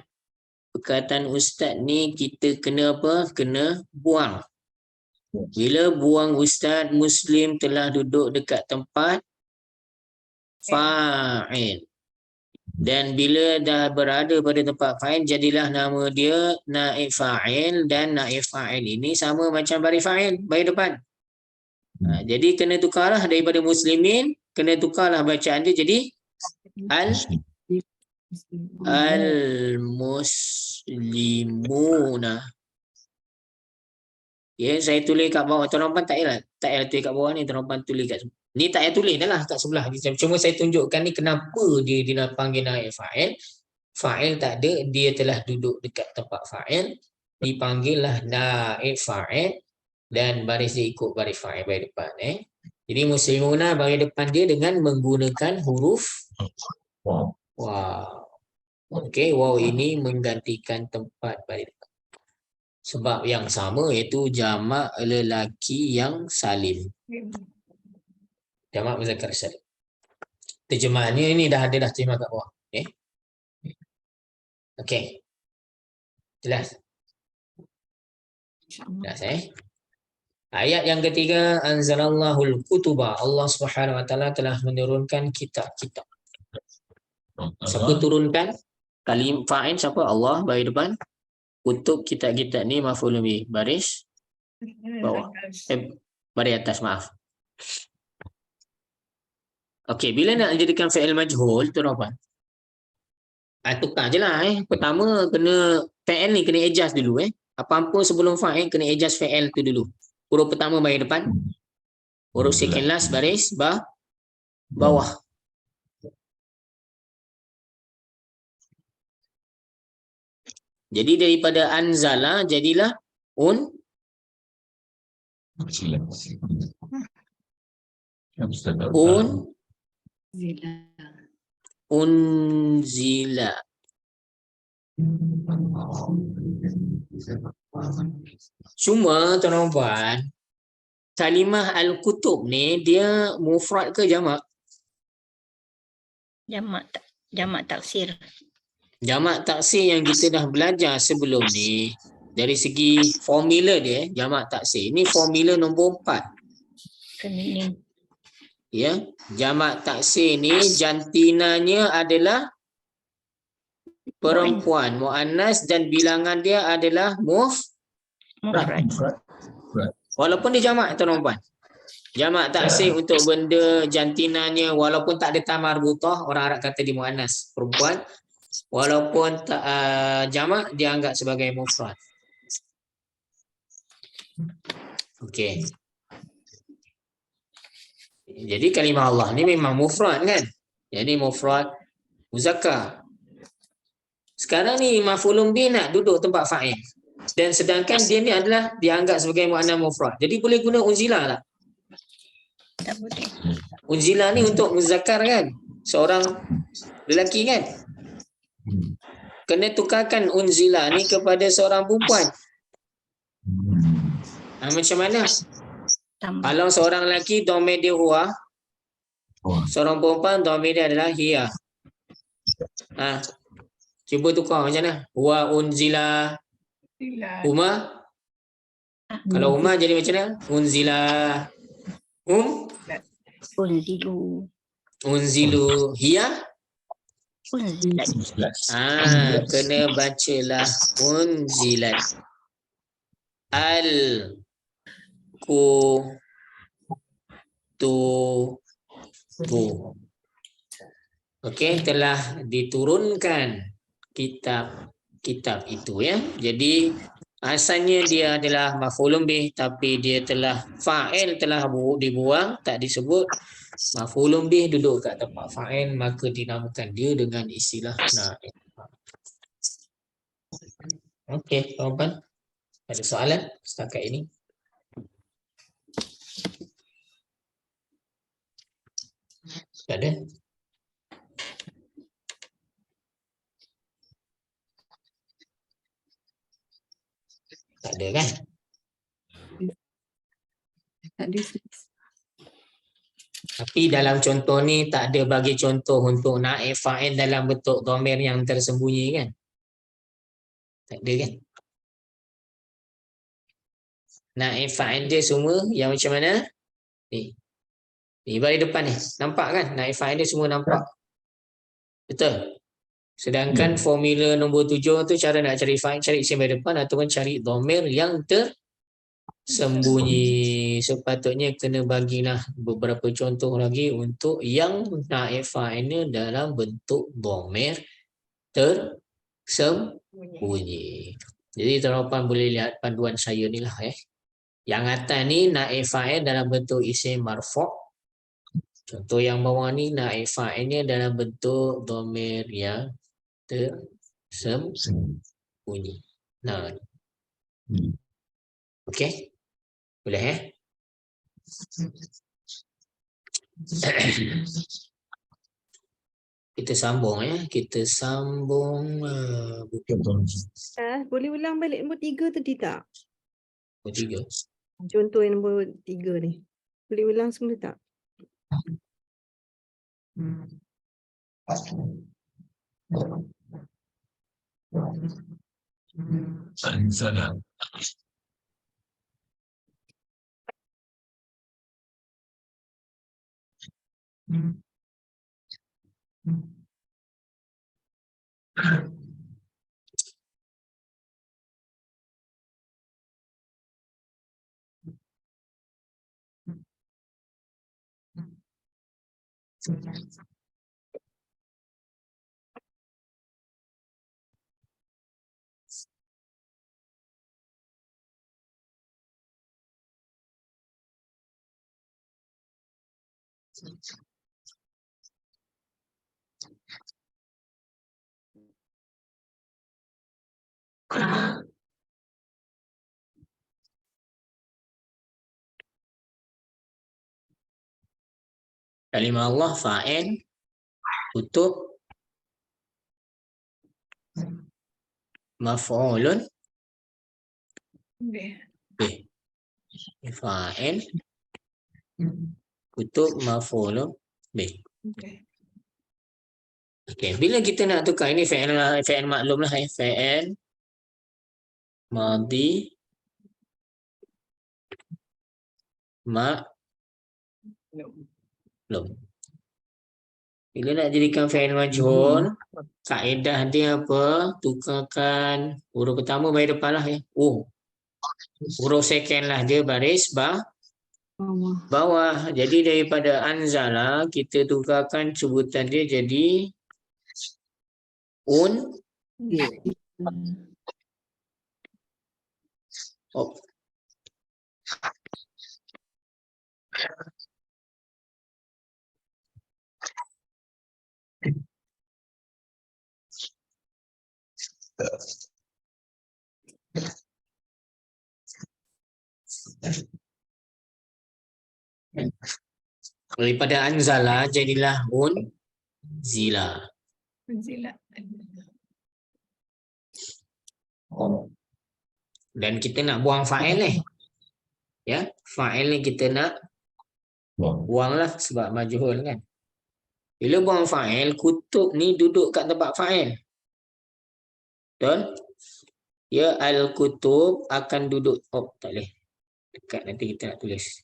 perkataan ustaz ni kita kena apa? Kena buang. Bila buang ustaz, muslim telah duduk dekat tempat fa'il. Dan bila dah berada pada tempat fa'il, jadilah nama dia naib fa'il, dan naib fa'il ini sama macam baris fa'il, baris depan. Jadi kena tukarlah daripada muslimin, kena tukarlah bacaan dia jadi al-muslimuna. Saya tulis kat bawah. Tuan-tuan tak payah tulis kat bawah ni, tuan-tuan tulis kat ni, tak payah tulis dah lah kat sebelah. Cuma saya tunjukkan ni kenapa dia dipanggil naib fa'il. Fa'il tak ada, dia telah duduk dekat tempat fa'il, dipanggillah naib fa'il, dan baris dia ikut baris fa'il baris depan. Jadi muslimuna baris depan dia dengan menggunakan huruf waw. Okey, waw ini menggantikan tempat baris depan. Sebab yang sama, iaitu jamak lelaki yang salim. Jamak muzakkar salim. Terjemahannya ini dah terjemah kat bawah. Okey. Jelas? Jelas Ayat yang ketiga, anzalallahul kutuba. Allah Subhanahu wa taala telah menurunkan kitab-kitab. Siapa turunkan? Kalim fa'il siapa? Allah baris depan. Kutub, kitab-kitab ni maf'ulun bih, baris bawah. Baris atas, maaf. Okey, bila nak jadikan fi'il majhul, tuan-tuan, tukar je lah. Pertama, kena fi'il ni kena ijaz dulu. Apa-apa sebelum fa'il, kena ijaz fi'il tu dulu. Huruf pertama baris depan, huruf second last baris bawah. Jadi daripada anzala jadilah unzila. Cuma tuan-tuan, kalimah al-kutub ni dia mufrad ke jamak? Jamak taksir. Jamak taksir yang kita dah belajar sebelum ni, dari segi formula dia, jamak taksir. Ini formula nombor 4. Feminin. Jamak taksir ni jantinanya adalah perempuan, muannas, dan bilangan dia adalah Mufrad. walaupun dia jamak tuan puan. Jamak taksir untuk benda jantinanya walaupun tak ada ta marbutah, orang Arab kata dia muannas, perempuan. Walaupun tak jamak dia anggap sebagai mufrad. Okey. Jadi kalimah Allah ni memang mufrad kan? Jadi mufrad muzakkar. Sekarang ni maf'ulun bih nak duduk tempat fa'il. Dan sedangkan dia ni adalah dianggap sebagai muannas mufrad. Jadi boleh guna unzila tak? Tak boleh. Unzila ni untuk muzakkar kan? Seorang lelaki kan? Kena tukarkan unzila ni kepada seorang perempuan. Macam mana? Tambah. Kalau seorang lelaki dhamir dia huwa, seorang perempuan dhamir dia adalah hiya. Cuba tukar macam mana? Huwa unzila huma. Kalau huma jadi macam mana? Unzila unzilu hiya. Unzilat. Kena bacalah unzilat. Al-kutubu. Okey, telah diturunkan kitab itu ya. Jadi asalnya dia adalah maf'ulun bih tapi dia telah fa'il telah dibuang, tak disebut. Maf'ulun bih duduk kat tempat fa'il, maka dinamakan dia dengan istilah na'ib. Okey, tuan-tuan. Ada soalan setakat ini? Tak ada? Tak ada kan? Tak ada. Tapi dalam contoh ni tak ada bagi contoh untuk naib fa'il dalam bentuk dhamir yang tersembunyi kan? Tak ada kan? Naib fa'il dia semua yang macam mana? Ni. Ni bagi depan ni. Nampak kan? Naib fa'il dia semua nampak. Betul? Sedangkan formula nombor 7 tu cara nak cari fa'il, cari isim bagi depan ataupun cari dhamir yang tersembunyi. Sepatutnya kena bagilah beberapa contoh lagi untuk yang naib fa'ilnya dalam bentuk dhamir tersembunyi. Jadi tuan-tuan boleh lihat panduan saya ni lah Yang atas ni naib fa'il dalam bentuk isim marfu'. Contoh yang bawah ni naib fa'ilnya dalam bentuk dhamir yang tersembunyi. Nah. Okey. Boleh Kita sambung Kita sambung Boleh ulang balik nombor 3 tadi tak? nombor 3. Contoh yang nombor 3 ni. Boleh ulang semula tak? Salam. Kalimah Allah fa'il untuk maf'ulun bih. Fa'il untuk maf'ulun bih. Okey, bila kita nak tukar ini fi'il maklum lah fi'il madhi maklum. Bila nak jadikan fa'il majhul, kaedah dia apa? Tukarkan huruf pertama baris depan lah ya. Huruf second lah dia baris bawah. Jadi daripada anzala kita tukarkan sebutan dia jadi oh. Daripada anzala jadilah unzila. Zila. Dan kita nak buang fa'il ni. Ya, fa'il ni kita nak buanglah sebab majhul kan. Bila buang fa'il, kutub ni duduk kat tempat fa'il. Betul? Ya, al-kutub akan duduk. Oh, tak boleh. Dekat nanti kita nak tulis.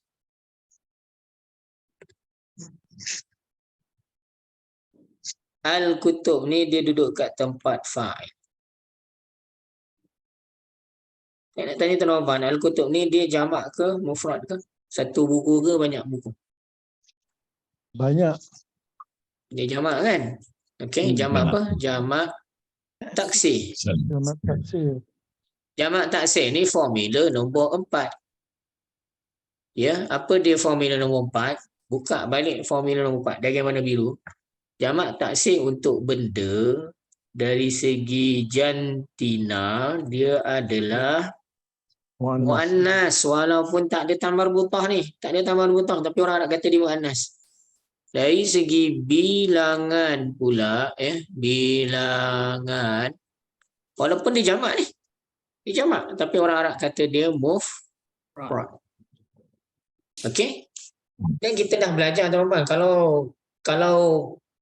Al-kutub ni dia duduk kat tempat fa'il. Saya nak tanya Tuan Rahman, al-kutub ni dia jamak ke mufrad ke? Satu buku ke banyak buku? Banyak. Dia jamak kan? Okey, jamak apa? Jamak taksir. Jamak taksir. Jamak taksir ni formula nombor 4. Ya, apa dia formula nombor 4? Buka balik formula nombor 4. Dari mana biru? Jamak taksir untuk benda dari segi jantina dia adalah muannas, walaupun tak ada tan marbutah ni, tak ada tan marbutah tapi orang nak kata dia muannas. Dari segi bilangan pula bilangan walaupun dia jamak ni. Dia jamak tapi orang Arab kata dia mufrad. Okey? Dan kita dah belajar teman-teman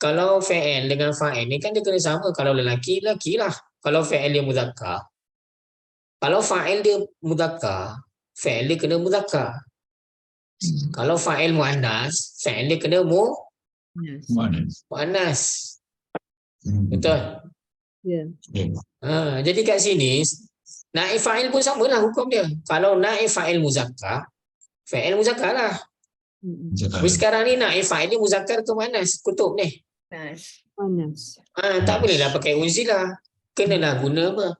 kalau fa'il dengan fa'il ni kan dia kena sama. Kalau lelaki lah. Kalau fa'il dia muzakkar. Kalau fa'il dia muzakkar, fa'il dia kena muzakkar. Kalau fa'il muannas, fa'il dia kena muannas. Betul? Ya. Jadi kat sini naib fa'il pun samalah hukum dia. Kalau naib fa'il muzakkar, fa'il muzakkar lah. Tapi sekarang ni naib fa'il dia muzakkar ke muannas kutub ni? Panas. Tak bolehlah pakai unzila. Kenalah guna apa?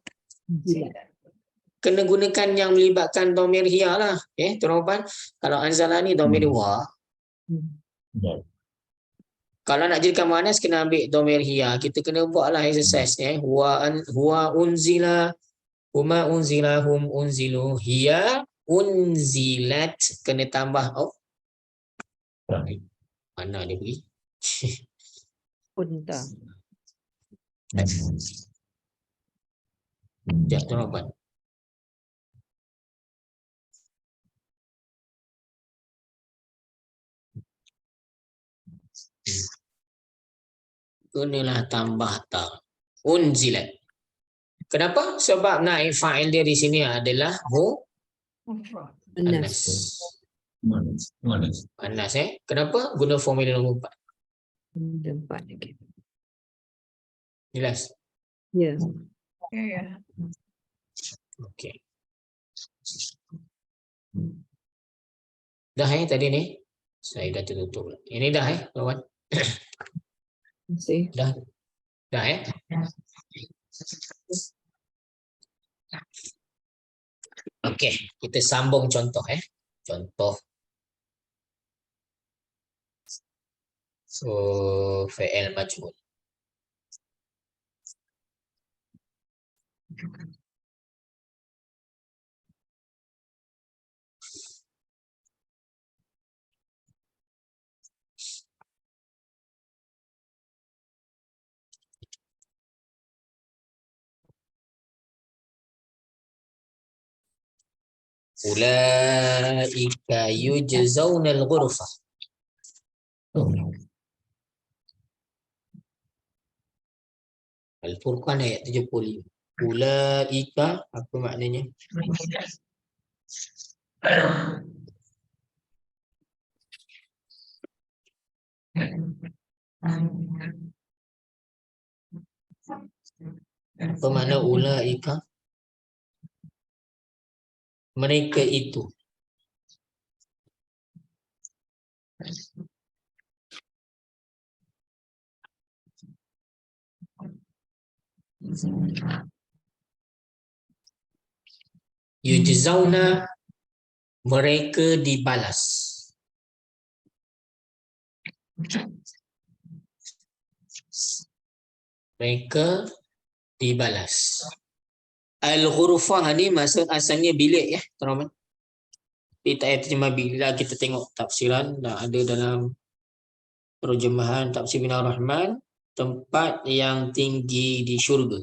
Kena gunakan yang melibatkan dhamir hiya lah. Tuan Rahman, kalau anzala ni dhamir wa. Kalau nak jadikan muannas kena ambil dhamir hiya. Kita kena buatlah exercise ni. Huwa unzila, huma unzila, hum unzilu, hiya unzilat. Kena tambah mana dia pergi? Unta. Ya, Tuan Rahman. Kenalah tambah ta. Unzilat. Kenapa? Sebab naib fa'il dia di sini adalah muannas. Muannas Kenapa? Guna formula nombor 4. Empat lagi. Jelas? Ya. Ya. Okey. Dah tadi ni? Saya dah tutup. Ini dah kawan. Masih. Dah Okey, kita sambung contoh Contoh. Fi'il majhul. Ulaika yujzauna al-ghurfah. Al-Furqan ayat 75. Ulaika apa maknanya? Apa makna ulaika? Mereka itu. Yujzauna, mereka dibalas. Mereka dibalas. Al-ghurfah ni maksud asalnya bilik ya, teman-teman. Tapi tak payah terjemah bila kita tengok tafsiran dah ada dalam terjemahan tafsir Minahul Rahman, tempat yang tinggi di syurga.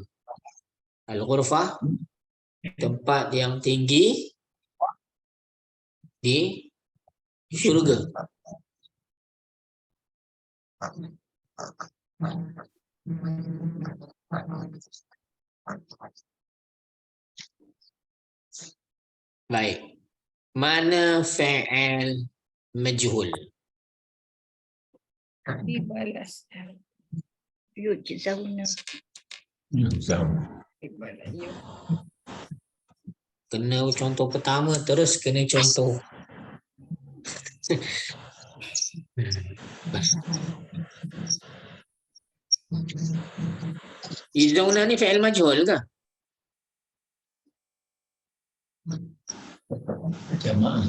Al-ghurfah, tempat yang tinggi di syurga. Baik. Mana fa'il majhul? Dibalas. Yujzauna. Dibalas. Ya. Kena contoh pertama terus kena contoh. Yujzauna ni fa'il majhul ke? Jamaah.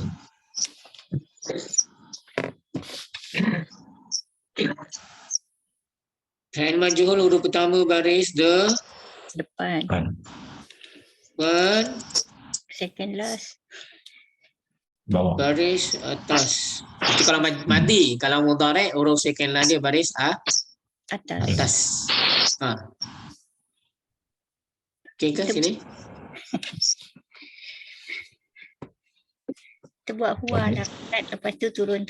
Fa'il majhul huruf pertama baris Depan. depan, Second last. Bawah. baris atas. Itu kalau madi, kalau mudhari' huruf second lah dia baris Atas. atas. Okey ke sini? Kita buat huwa lah. Lepas tu turun.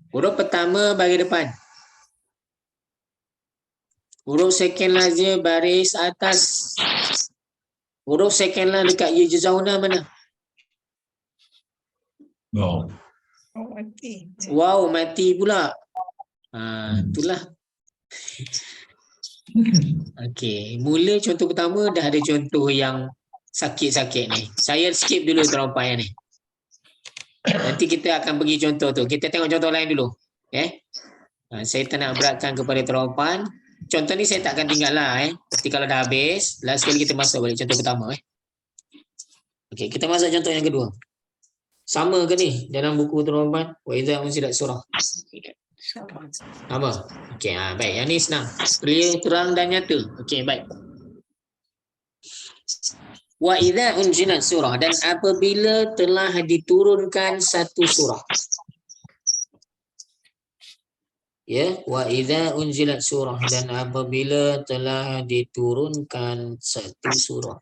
Huruf pertama bagi depan. Huruf second lah dia baris atas. Huruf second lah dekat yujzauna mana? Bawah. Oh, mati. Wow, mati pula. Itulah. Okey, mula contoh pertama dah ada contoh yang sakit-sakit ni. Saya skip dulu terompayan ni. Nanti kita akan pergi contoh tu. Kita tengok contoh lain dulu. Saya tak nak beratkan kepada terompayan. Contoh ni saya tak akan tinggal lah. Nanti kalau dah habis, last sekali kita masuk balik contoh pertama. Okey, kita masuk contoh yang kedua. Sama ke ni dalam buku terompayan? Wa idza unzilat surah. Sama. Okey, baik. Yang ni senang. Clear, terang dan nyata. Okey, baik. Wa idza unzilat surah, dan apabila telah diturunkan satu surah. Ya, wa idza unzilat surah, dan apabila telah diturunkan satu surah.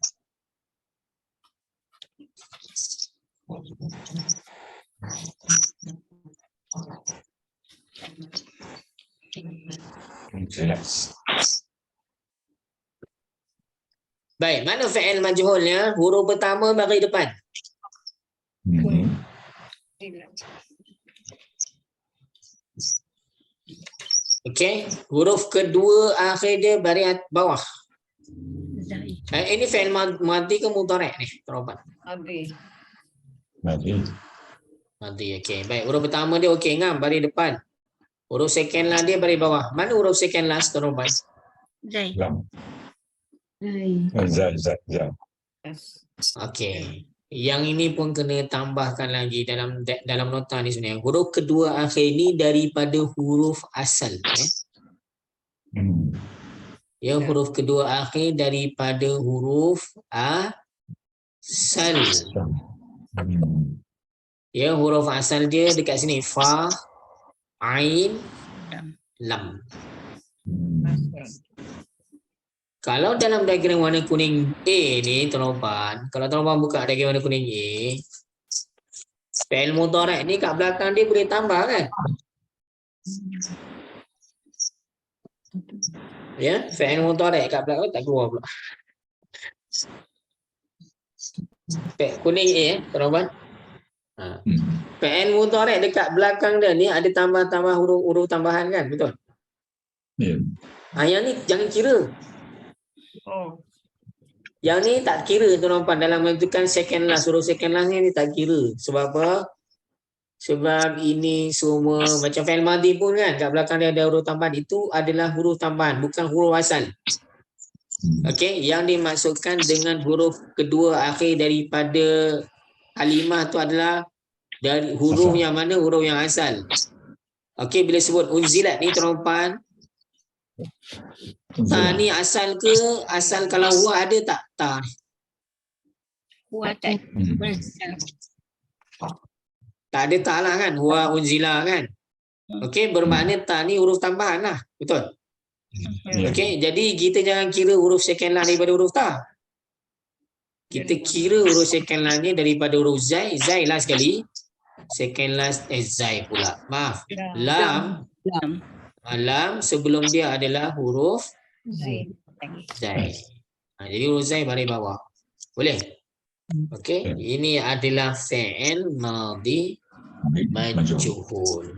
Jelas. Baik, mana fa'il majhulnya? Huruf pertama bagi depan. Okey, huruf kedua akhir dia baris bawah. Zai. Ini fa'il madhi ke mudhari' ni? Terobat. Habis. Mati. Madhi, okey. Baik, huruf pertama dia okey ngam baris depan. Huruf second lah dia baris bawah. Mana huruf second last terobat? Zai. Lam. Zai. Zai. Yes. Okey. Yang ini pun kena tambahkan lagi dalam nota ni sebenarnya. Huruf kedua akhir ni daripada huruf asal. Ya, huruf kedua akhir daripada huruf asal. Ya, huruf asal dia dekat sini. Fa, ain, lam. Kalau dalam diagram warna kuning A ni teroban, kalau teroban buka diagram warna kuning A, fa'il mudhari' ni kat belakang dia boleh tambah kan? Ya, fa'il mudhari' kat belakang tak keluar pula. Kuning A teroban. Fi'il mudhari' dekat belakang dia ni ada tambah-tambah huruf tambahan kan, betul? Ya. Yang ni jangan kira. Oh. Yang ni tak kira tuan-tuan dalam menentukan second last, huruf second last ni tak kira. Sebab apa? Sebab ini semua macam fi'il madhi pun kan, kat belakang dia ada huruf tambahan, itu adalah huruf tambahan, bukan huruf asal. Okey, yang dimaksudkan dengan huruf kedua akhir daripada kalimah tu adalah dari huruf Asal. yang mana, huruf yang asal. Okey, bila sebut unzilat ni tuan-tuan, ta ni asal ke? Asal kalau huwa ada tak? Ta ni. Huwa tak. Tak ada ta lah kan? Huwa unzila kan? Okey, bermakna ta ni huruf tambahan lah. Betul? Ya. Okey, jadi kita jangan kira huruf second last daripada huruf ta. Kita kira huruf second last ni daripada huruf zai. Zai last sekali. Second last zai pula. Maaf. Lam. Lam sebelum dia adalah huruf zai. Jadi huruf zai baris bawah. Boleh? Okey, ini adalah fi'il madhi majhul.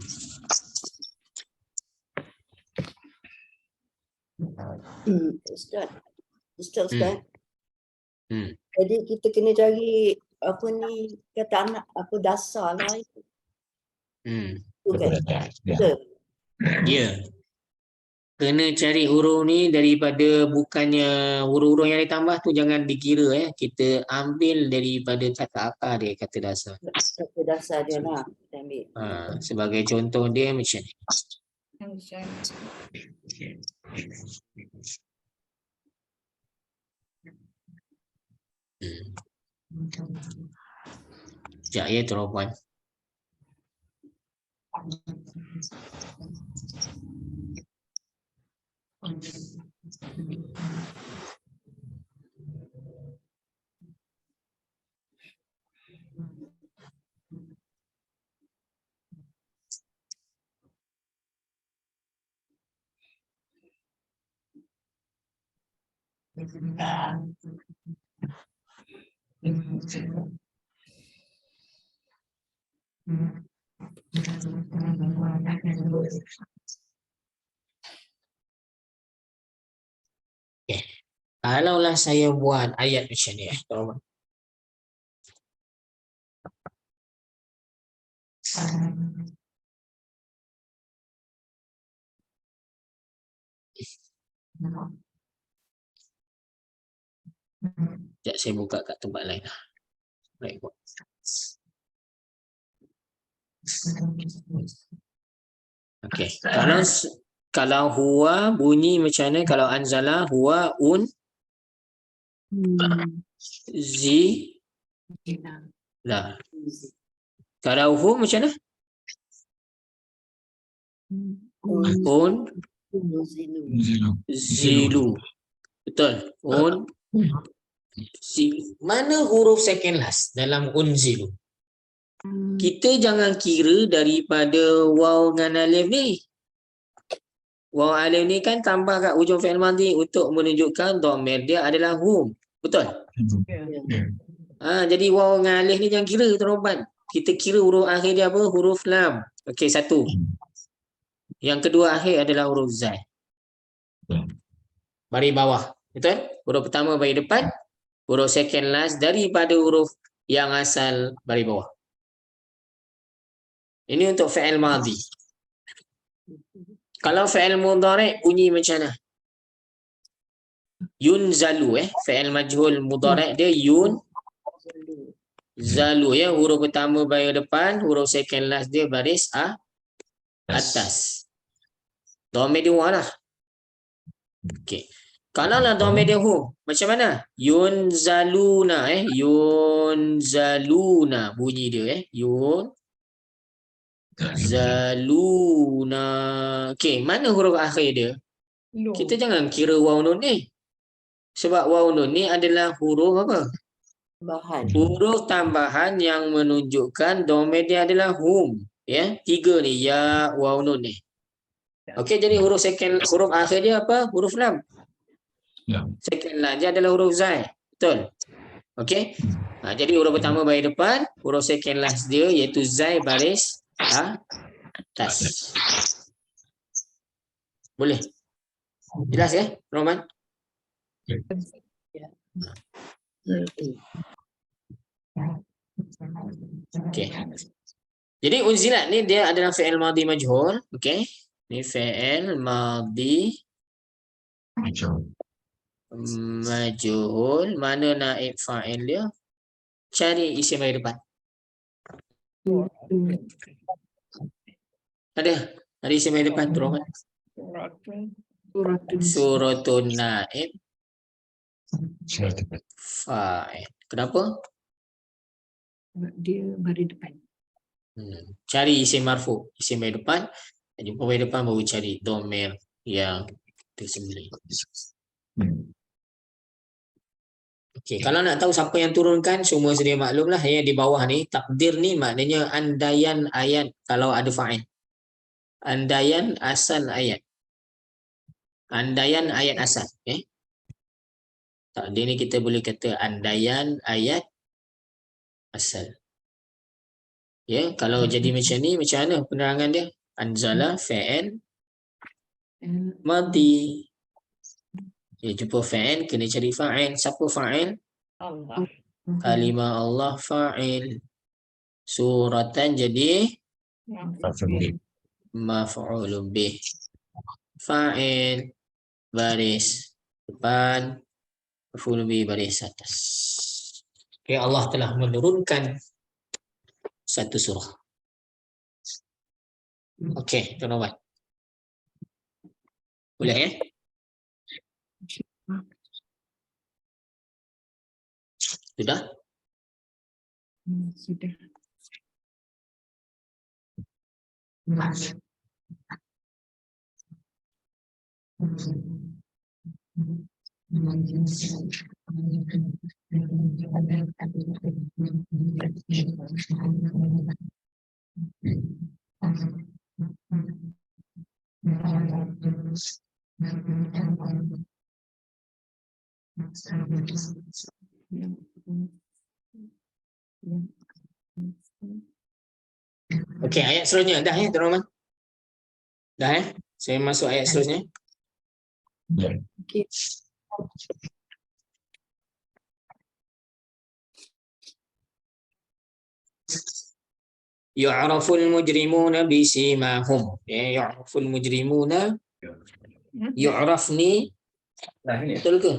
Ustaz. Jadi kita kena cari apa ni kata anak apa dasar lah itu. Tu kan? Betul. Ya. Kena cari huruf ni daripada, bukannya huruf-huruf yang ditambah tu jangan dikira kita ambil daripada kata akar dia, kata dasar. Kata dasar dia lah kita ambil. Sebagai contoh dia macam ni. Sekejap ya tuan-tuan. Okay. Kalaulah saya buat ayat macam ni tuan-tuan. Sekejap saya buka kat tempat lain lah. Baik. Okey. Kalau huwa bunyi macam mana? Kalau anzala huwa zi lah. Kalau hu macam mana? Zilu. Betul. Mana huruf second last dalam unzilu? Kita jangan kira daripada waw dengan alif ni. Waw alif ni kan tambah kat ujung fi'il madhi untuk menunjukkan dhamir dia adalah hum. Betul? Jadi waw dengan alif ni jangan kira tuan-tuan. Kita kira huruf akhir dia apa? Huruf lam. Okey, satu. Yang kedua akhir adalah huruf zai. Baris bawah. Betul? Huruf pertama baris depan, huruf second last daripada huruf yang asal baris bawah. Ini untuk fi'il madhi. Kalau fi'il mudhari' bunyi macam mana? Yunzalu fi'il majhul mudhari' dia zalu ya, huruf pertama baris depan, huruf second last dia baris atas. Dhamir dia lah. Okey. Kalau lah dhamir dia hu, macam mana? Yunzaluna yunzaluna bunyi dia yunzaluna. Okey, mana huruf akhir dia? Kita jangan kira waw nun ni. Sebab waw nun ni adalah huruf apa? Huruf tambahan yang menunjukkan dhamir dia adalah hum. Ya, tiga ni ya, waw nun ni. Okey, jadi huruf akhir dia apa? Huruf lam. Second last dia adalah huruf zai. Betul? Okey. Jadi huruf pertama baris depan, huruf second last dia iaitu Zai baris atas. Boleh? Jelas ya, Roman? Okey. Jadi unzilat ni dia adalah fi'il madhi majhul, okey. Ni fi'il madhi majhul, mana naib fa'il dia? Cari isim baris depan. Ada isim baris depan tu, Roman. Suratun naib fa'il. Kenapa? Dia baris depan. Cari isim marfu, isim baris depan. Jumpa baris depan baru cari dhamir yang tersembunyi. Okey, kalau nak tahu siapa yang turunkan, semua sedia maklum lah. Yang di bawah ni, takdir ni maknanya andaian ayat kalau ada fa'il. Andaian asal ayat. Andaian ayat asal. Okay? Takdir ni kita boleh kata andaian ayat asal. Ya, kalau jadi macam ni, macam mana penerangan dia? Anzala fi'il madhi. Ya, jumpa fa'il, kena cari fa'il. Siapa fa'il? Allah. Kalimah Allah fa'il. Suratan jadi maf'ulun bih. Fa'il baris depan, maf'ulun bih baris atas. Okay, Allah telah menurunkan satu surah. Okey, tuan-tuan. Boleh ya? Sudah? Sudah. Okey, ayat seterusnya. Dah ya, tuan-tuan? Dah ya? Saya masuk ayat seterusnya. Okey. Yu'raful mujrimuna bisimahum. Ya, yu'raful mujrimuna. Yu'raf ni betul ke?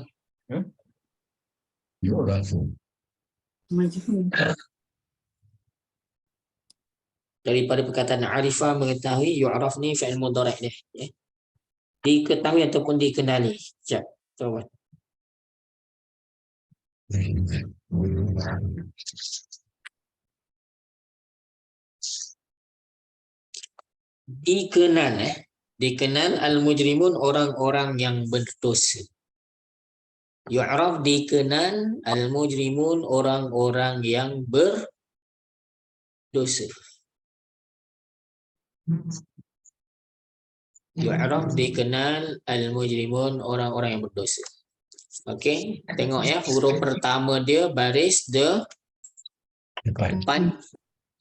Majhul. Daripada perkataan arifah mengetahui, yu'raf ni fi'il mudhari' dia. Ya. Diketahui ataupun dikenali. Sekejap. Tuan-tuan. Dikenal al-mujrimun, orang-orang yang berdosa. Yu'raf dikenal al-mujrimun, orang-orang yang berdosa. Yu'raf dikenal al-mujrimun, orang-orang yang berdosa. Okey, tengok ya, huruf pertama dia baris depan.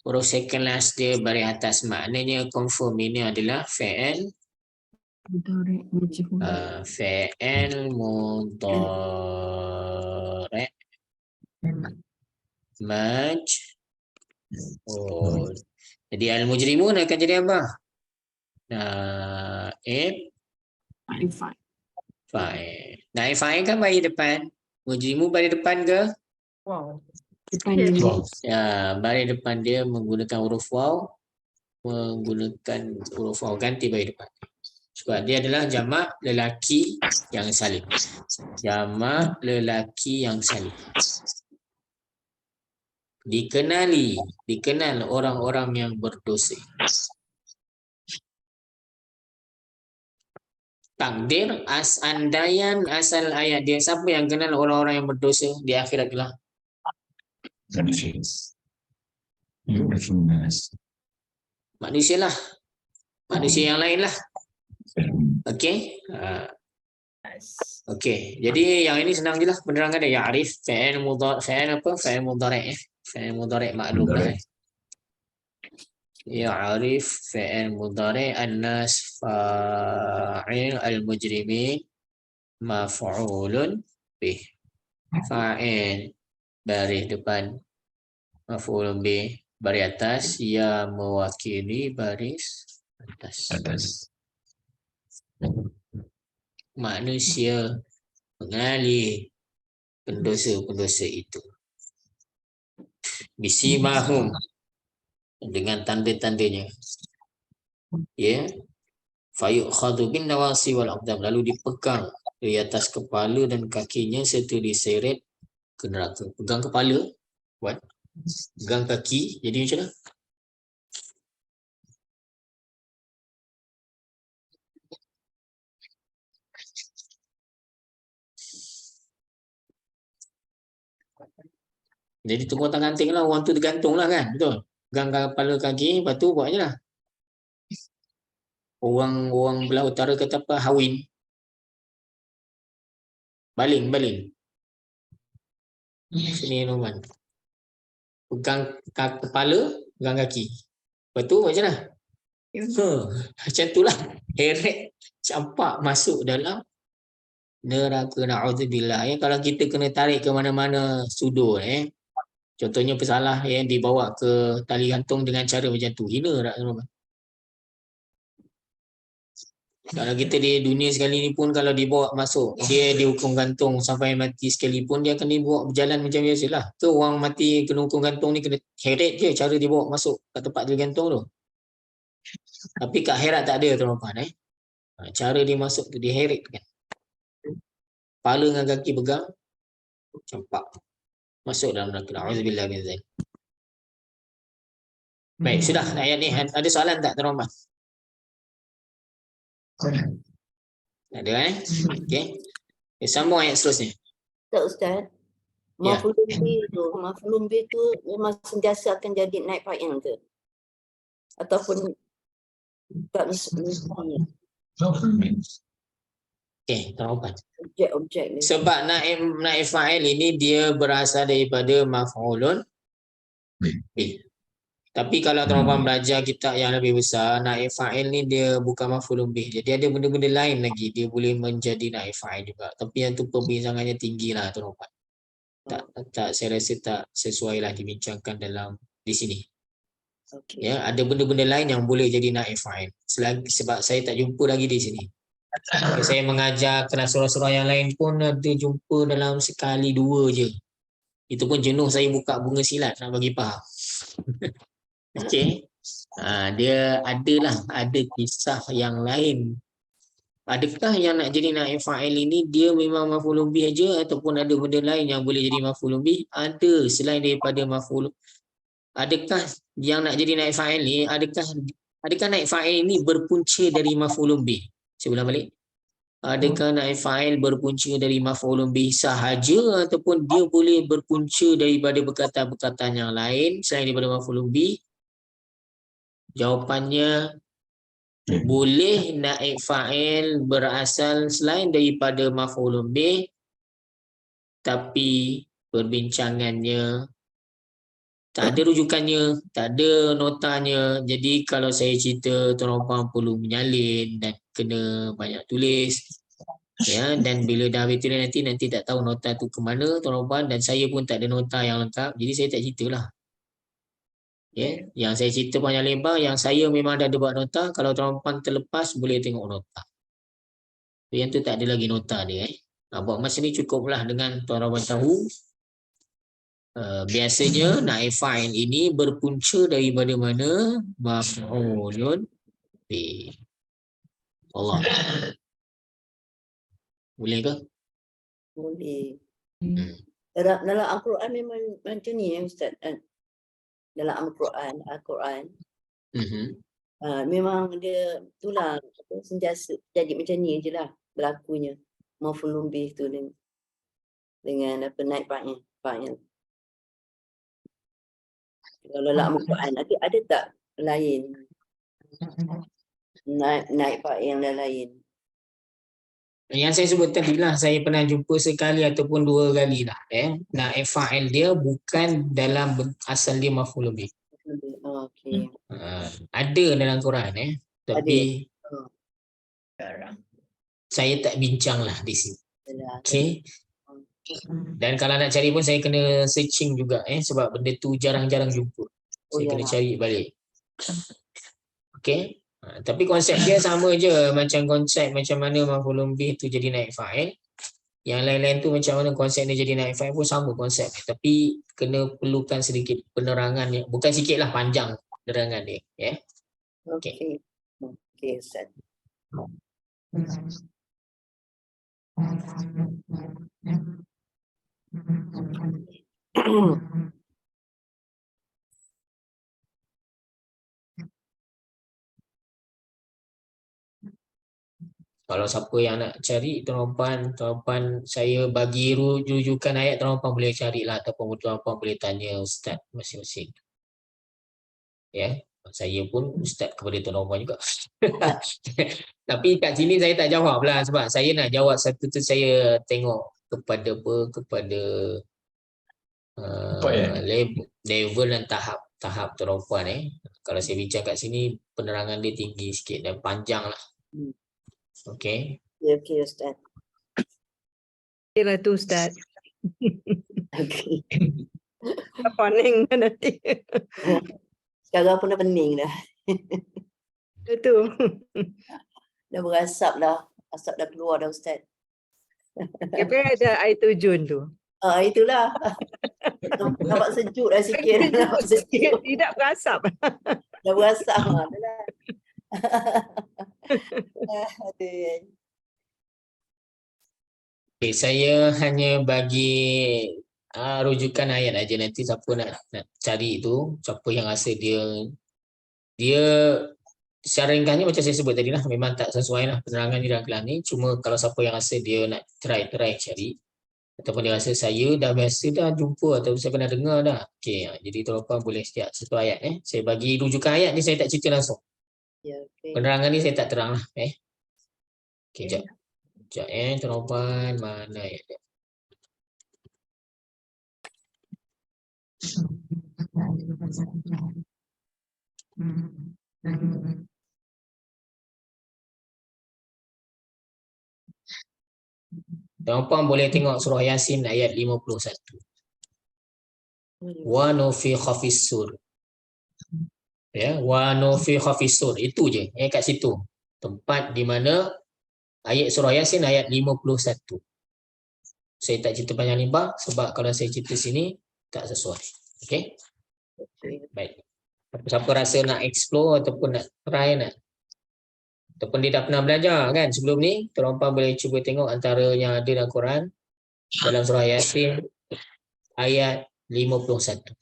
Huruf second last dia baris atas. Maknanya confirm ini adalah fi'il Mudhari' majhul. fi'il mudhari' majhul. Jadi al-mujrimun akan jadi apa? Naib fa'il. Naib fa'il kan baris depan. Mujrimun baris depan ke? Wow. Depan dia. Ya, baris depan dia menggunakan huruf waw. Ganti baris depan. Sebab dia adalah jamak lelaki yang salim. Jamak lelaki yang salim. Dikenal orang-orang yang berdosa. Takdir andaian asal ayat dia, siapa yang kenal orang-orang yang berdosa di akhirat kelak? Manusia lah. Manusia yang lain lah. Okey. Okey, jadi yang ini senang je lah penerangan dia. Ya'rif fi'il mudhari', fi'il apa? Fi'il mudhari' Fi'il mudhari' maklum lah. Ya'rif fi'il mudhari' an-nas fa'il al-mujrimin maf'ulun bih. Fa'il baris depan, maf'ulun bih baris atas, ya mewakili baris atas. Manusia mengalih pendosa-pendosa itu. Bisimahum, dengan tanda-tandanya. Ya. Fayu'khadhu bin nawasi wal aqdam, lalu dipegang di atas kepala dan kakinya serta diseret ke neraka. Pegang kepala, buat. Pegang kaki, jadi macam mana? Jadi tunggu tangan ganting lah, orang tu tergantung lah kan, betul? Pegang kepala kaki, lepas tu buat je lah. Orang belah utara kata apa? Hawin. Baling. Sini Norman. Pegang kepala, pegang kaki. Lepas tu macam mana? Macam tu lah. Heret campak masuk dalam neraka, na'udzubillah. Kalau kita kena tarik ke mana-mana sudut, contohnya pesalah yang dibawa ke tali gantung dengan cara macam tu, hina tak Norman? Kalau kita di dunia sekali ni pun kalau dibawa masuk, dia dihukum gantung sampai mati sekalipun, dia akan dibawa berjalan macam biasalah. Ke orang mati kena hukum gantung ni kena heret je cara dibawa masuk kat tempat dia gantung tu. Tapi kat akhirat tak ada tuan-tuan. Cara dia masuk tu dia heret kan. Kepala dengan kaki pegang, campak masuk dalam neraka. Auzubillah min zalik. Baik, sudah ayat ni. Ada soalan tak tuan-tuan? Ada okey. Sambung ayat seterusnya. Tak Ustaz. Ya. Maf'ulun bih tu memang sentiasa akan jadi naib fa'il ke? Ataupun tak misalnya Okey, tuan-tuan. objek ni. Sebab naib fa'il ini dia berasal daripada maf'ulun bih. Tapi kalau tuan-tuan belajar kitab yang lebih besar, naib fa'il ni dia bukan maf'ulun bih. Jadi ada benda-benda lain lagi dia boleh menjadi naib fa'il juga. Tapi yang tu perbincangannya tinggi lah tuan-tuan. Tak saya rasa tak sesuai lah dibincangkan dalam di sini. Okay. Ya, ada benda-benda lain yang boleh jadi naib fa'il. Sebab saya tak jumpa lagi di sini. Saya mengajar kelas surah-surah yang lain pun ada jumpa dalam sekali dua je. Itu pun jenuh saya buka bunga silat nak bagi faham. Okey. Dia ada kisah yang lain. Adakah yang nak jadi naib fa'il ini dia memang maf'ulun bih aja ataupun ada benda lain yang boleh jadi maf'ulun bih? Ada selain daripada maf'ul. Adakah yang nak jadi naib fa'il ni adakah naib fa'il ini berpunca dari maf'ulun bih? Saya ulang balik. Adakah naib fa'il berpunca dari maf'ulun bih sahaja ataupun dia boleh berpunca daripada perkataan-perkataan yang lain selain daripada maf'ulun bih? Jawapannya boleh naib fa'il berasal selain daripada maf'ulun bih, tapi perbincangannya tak ada rujukannya, tak ada notanya. Jadi kalau saya cerita, tuan-tuan perlu menyalin dan kena banyak tulis. Ya, dan bila dah veteran nanti tak tahu nota tu ke mana tuan-tuan, dan saya pun tak ada nota yang lengkap. Jadi saya tak ceritalah. Ya, yang saya cerita panjang lebar, yang saya memang dah ada buat nota. Kalau tuan-tuan terlepas boleh tengok nota. Yang tu tak ada lagi nota dia. Buat masa ni cukuplah dengan tuan-tuan tahu. Biasanya naib fa'il ini berpunca daripada mana? Maf'ulun bih. Allah. Boleh ke? Boleh. Dalam Al-Quran memang macam ni Ustaz. Dalam Al-Quran memang dia itulah sentiasa jadi macam ni je lah berlakunya. Maf'ulun bih tu dengan apa naib fa'il. Kalau dalam Al-Quran ada tak lain naib fa'il yang lain? Yang saya sebut tadi lah, saya pernah jumpa sekali ataupun 2 kali lah. Naib fa'il dia bukan dalam asal dia maf'ul bih. Okey. Ada dalam Quran tapi Ada. saya tak bincang lah di sini. Yalah. Okey. Dan kalau nak cari pun saya kena searching juga sebab benda tu jarang-jarang jumpa. Saya kena yalah. cari balik. Okey. Tapi konsep dia sama je macam konsep macam mana maf'ul bih tu jadi naib fa'il. Yang lain-lain tu macam mana konsep dia jadi naib fa'il pun sama konsep dia. Tapi kena perlukan sedikit penerangan yang bukan sikit lah, panjang penerangan dia. Okey. Okey, Ustaz. Kalau siapa yang nak cari teropan saya bagi rujukan ayat, teropan boleh carilah ataupun teropan boleh tanya ustaz masing-masing. Saya pun ustaz kepada teropan juga. Tapi kat sini saya tak jawab lah sebab saya nak jawab satu tu saya tengok kepada level dan tahap teropan Kalau saya bincang kat sini penerangan dia tinggi sikit dan panjang lah. Okey. Okey, Ustaz. Okeylah tu Ustaz. Okey. Pening dah nanti. Sekarang pun dah pening dah. Itu. Dah berasap dah. Asap dah keluar dah, Ustaz. Tapi ada air terjun tu. Itulah. Nampak sejuk dah sikit. Nampak sejuk. Tidak berasap. Dah berasap. Dah. Aduh. Okay, saya hanya bagi rujukan ayat aja, nanti siapa nak cari tu, siapa yang rasa dia secara ringkasnya macam saya sebut tadi lah, memang tak sesuai lah penerangan di dalam kelas ni. Cuma kalau siapa yang rasa dia nak try cari ataupun dia rasa saya dah biasa dah jumpa atau saya pernah dengar dah, jadi tuan-tuan boleh setiap satu ayat saya bagi rujukan ayat ni, saya tak cerita langsung. Okay. Penerangan ni saya tak terang lah. Sekejap. Teropan mana ayat dia? Tuan-tuan boleh tengok surah Yasin ayat 51. Wa nufikha fis-sur. Wa nufikha fis-sur, itu je kat situ. Tempat di mana ayat surah Yasin ayat 51. Saya tak cerita panjang lebar sebab kalau saya cerita sini tak sesuai. Okey? Baik. Siapa rasa nak explore ataupun nak try ataupun dia dah pernah belajar kan sebelum ni, tuan-tuan boleh cuba tengok antara yang ada dalam Quran dalam surah Yasin ayat 51.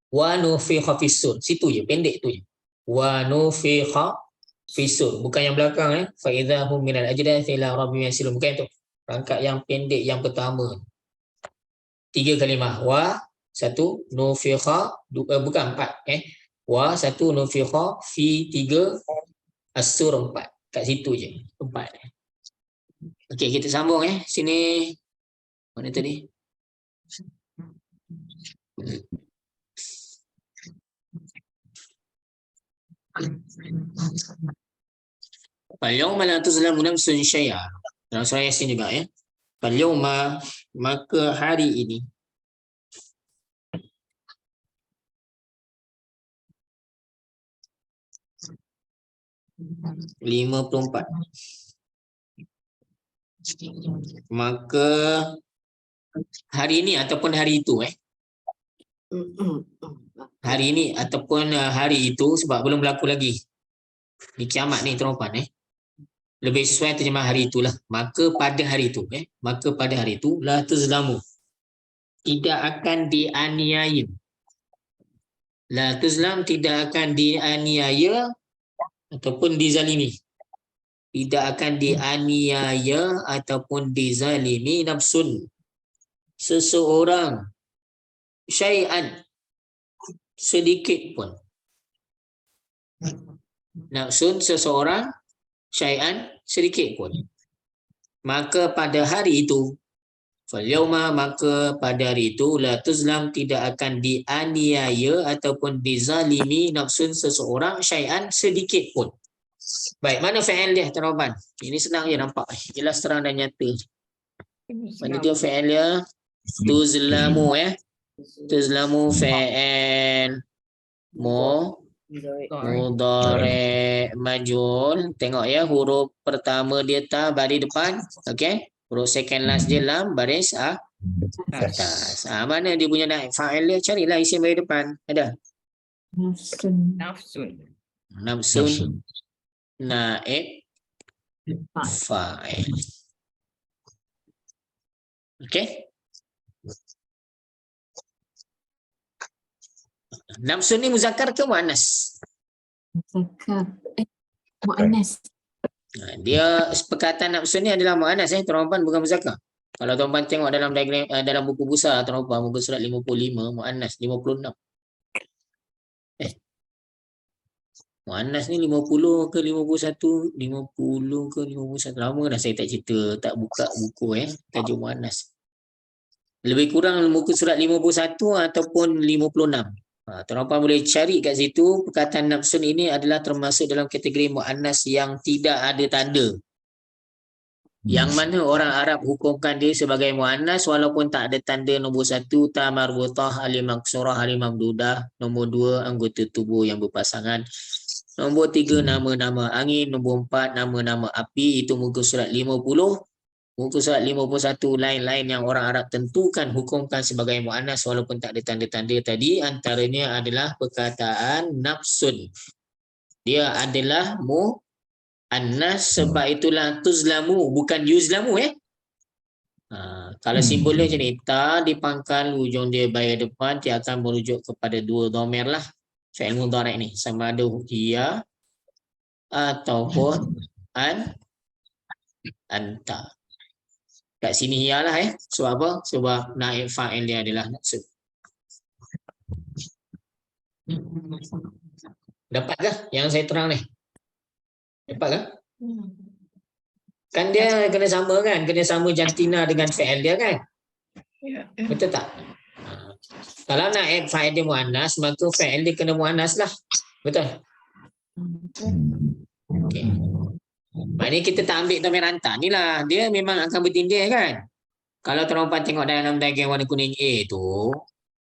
Wa nufikha fis-sur. Situ je, pendek tu je. Wa nufikha fis-sur. Bukan yang belakang fa idzahum minal ajdathi ila rabbihim yasilun. Bukan tu. Rangkap yang pendek yang pertama. 3 kalimah. Wa, 1 nufikha, bukan 4 Wa, 1 nufikha, fi 3 as-sur 4. Kat situ je. 4. Okey, kita sambung sini. Mana tadi? Al-yawma la tuzlamu nafsun syai'a. Dalam surah Yasin juga Al-yawma, maka hari ini. Lima 54. Maka hari ini ataupun hari itu hari ini ataupun hari itu, sebab belum berlaku lagi di kiamat ni tuan-tuan lebih sesuai terjemah hari itulah. Maka pada hari itu maka pada hari itu la tuzlamu, tidak akan dianiaya. La tuzlam, tidak akan dianiaya ataupun dizalimi. Tidak akan dianiaya ataupun dizalimi nafsun, seseorang, syai'an, sedikit pun. Nafsun, seseorang, syai'an, sedikit pun. Maka pada hari itu, falyawma, maka pada hari itu, la tuzlam, tidak akan dianiaya ataupun dizalimi nafsun seseorang syai'an, sedikit pun. Baik, mana fa'il dia tuan-tuan? Ini senang je nampak. Jelas, terang dan nyata. Mana dia fa'il dia? Tuzlamu ya. Tuzlamu fa'il mudhari' majhul. Tengok ya, huruf pertama dia ta, baris depan. Okey. Huruf second last dia lam, baris atas. Mana dia punya naib fa'il dia? Carilah isim baris depan. Ada? Nafsun. Nafsun naib fa'il. Okey. Nafsun ni muzakkar ke muannas? Muzakkar. Muannas. Dia perkataan nafsun ni adalah muannas tuan-tuan, bukan muzakkar. Kalau tuan-tuan tengok dalam diagram dalam buku besar tuan-tuan, muka surat 55, muannas 56. Muannas ni 50 ke 51, 50 ke 51. Lama dah saya tak cerita, tak buka buku tajuk muannas. Lebih kurang muka surat 51 ataupun 56. Tuan-tuan boleh cari kat situ. Perkataan nafsun ini adalah termasuk dalam kategori muannas yang tidak ada tanda. Yang mana orang Arab hukumkan dia sebagai muannas walaupun tak ada tanda. Nombor 1 ta marbutah, alif maksurah, alif mamdudah. Nombor 2 anggota tubuh yang berpasangan. Nombor 3 nama-nama angin. Nombor 4 nama-nama api. Itu muka surat 50. Muka surat 51 lain-lain yang orang Arab tentukan hukumkan sebagai muannas walaupun tak ada tanda-tanda tadi, antaranya adalah perkataan nafsun. Dia adalah muannas, sebab itulah tuzlamu bukan yuzlamu Kalau simbol dia macam ni, ta di pangkal hujung dia baris depan, dia akan merujuk kepada dua dhamir lah. Fi'il mudhari' ni sama ada hiya ataupun anta. Kat sini ialah sebab apa? Sebab naib fa'il dia adalah nafsun. Dapatkah yang saya terang ni? Dapatkah? Kan dia kena sama kan? Kena sama jantina dengan fa'il dia kan? Betul tak? Kalau naib fa'il dia muannas, maka fa'il dia kena muannas lah. Betul? Okey. Maknanya kita tak ambil dhamir anta ni lah. Dia memang akan bertindih kan. Kalau tuan-tuan tengok dalam diagram warna kuning A tu,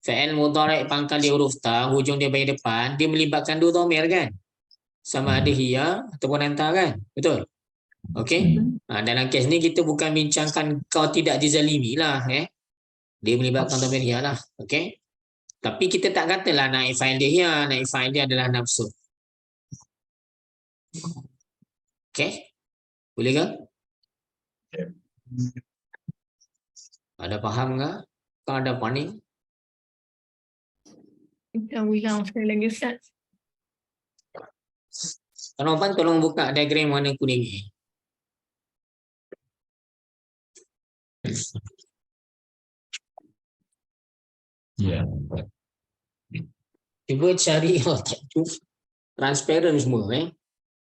fa'il mudhari' pangkal dia huruf ta, hujung dia baris depan, dia melibatkan dua dhamir kan. Sama ada hiya ataupun anta kan. Betul? Okey. Dalam kes ni kita bukan bincangkan kau tidak dizalimi lah. Dia melibatkan dhamir hiya lah. Okey. Tapi kita tak katalah naib fa'il dia hiya, naib fa'il dia adalah nafsu. Okey. Boleh ke? Ada faham ke? Kau ada panik? Kita ulang sekali lagi Ustaz. Tuan-tuan tolong buka diagram warna kuning ni. Ya. Cuba cari transparent semua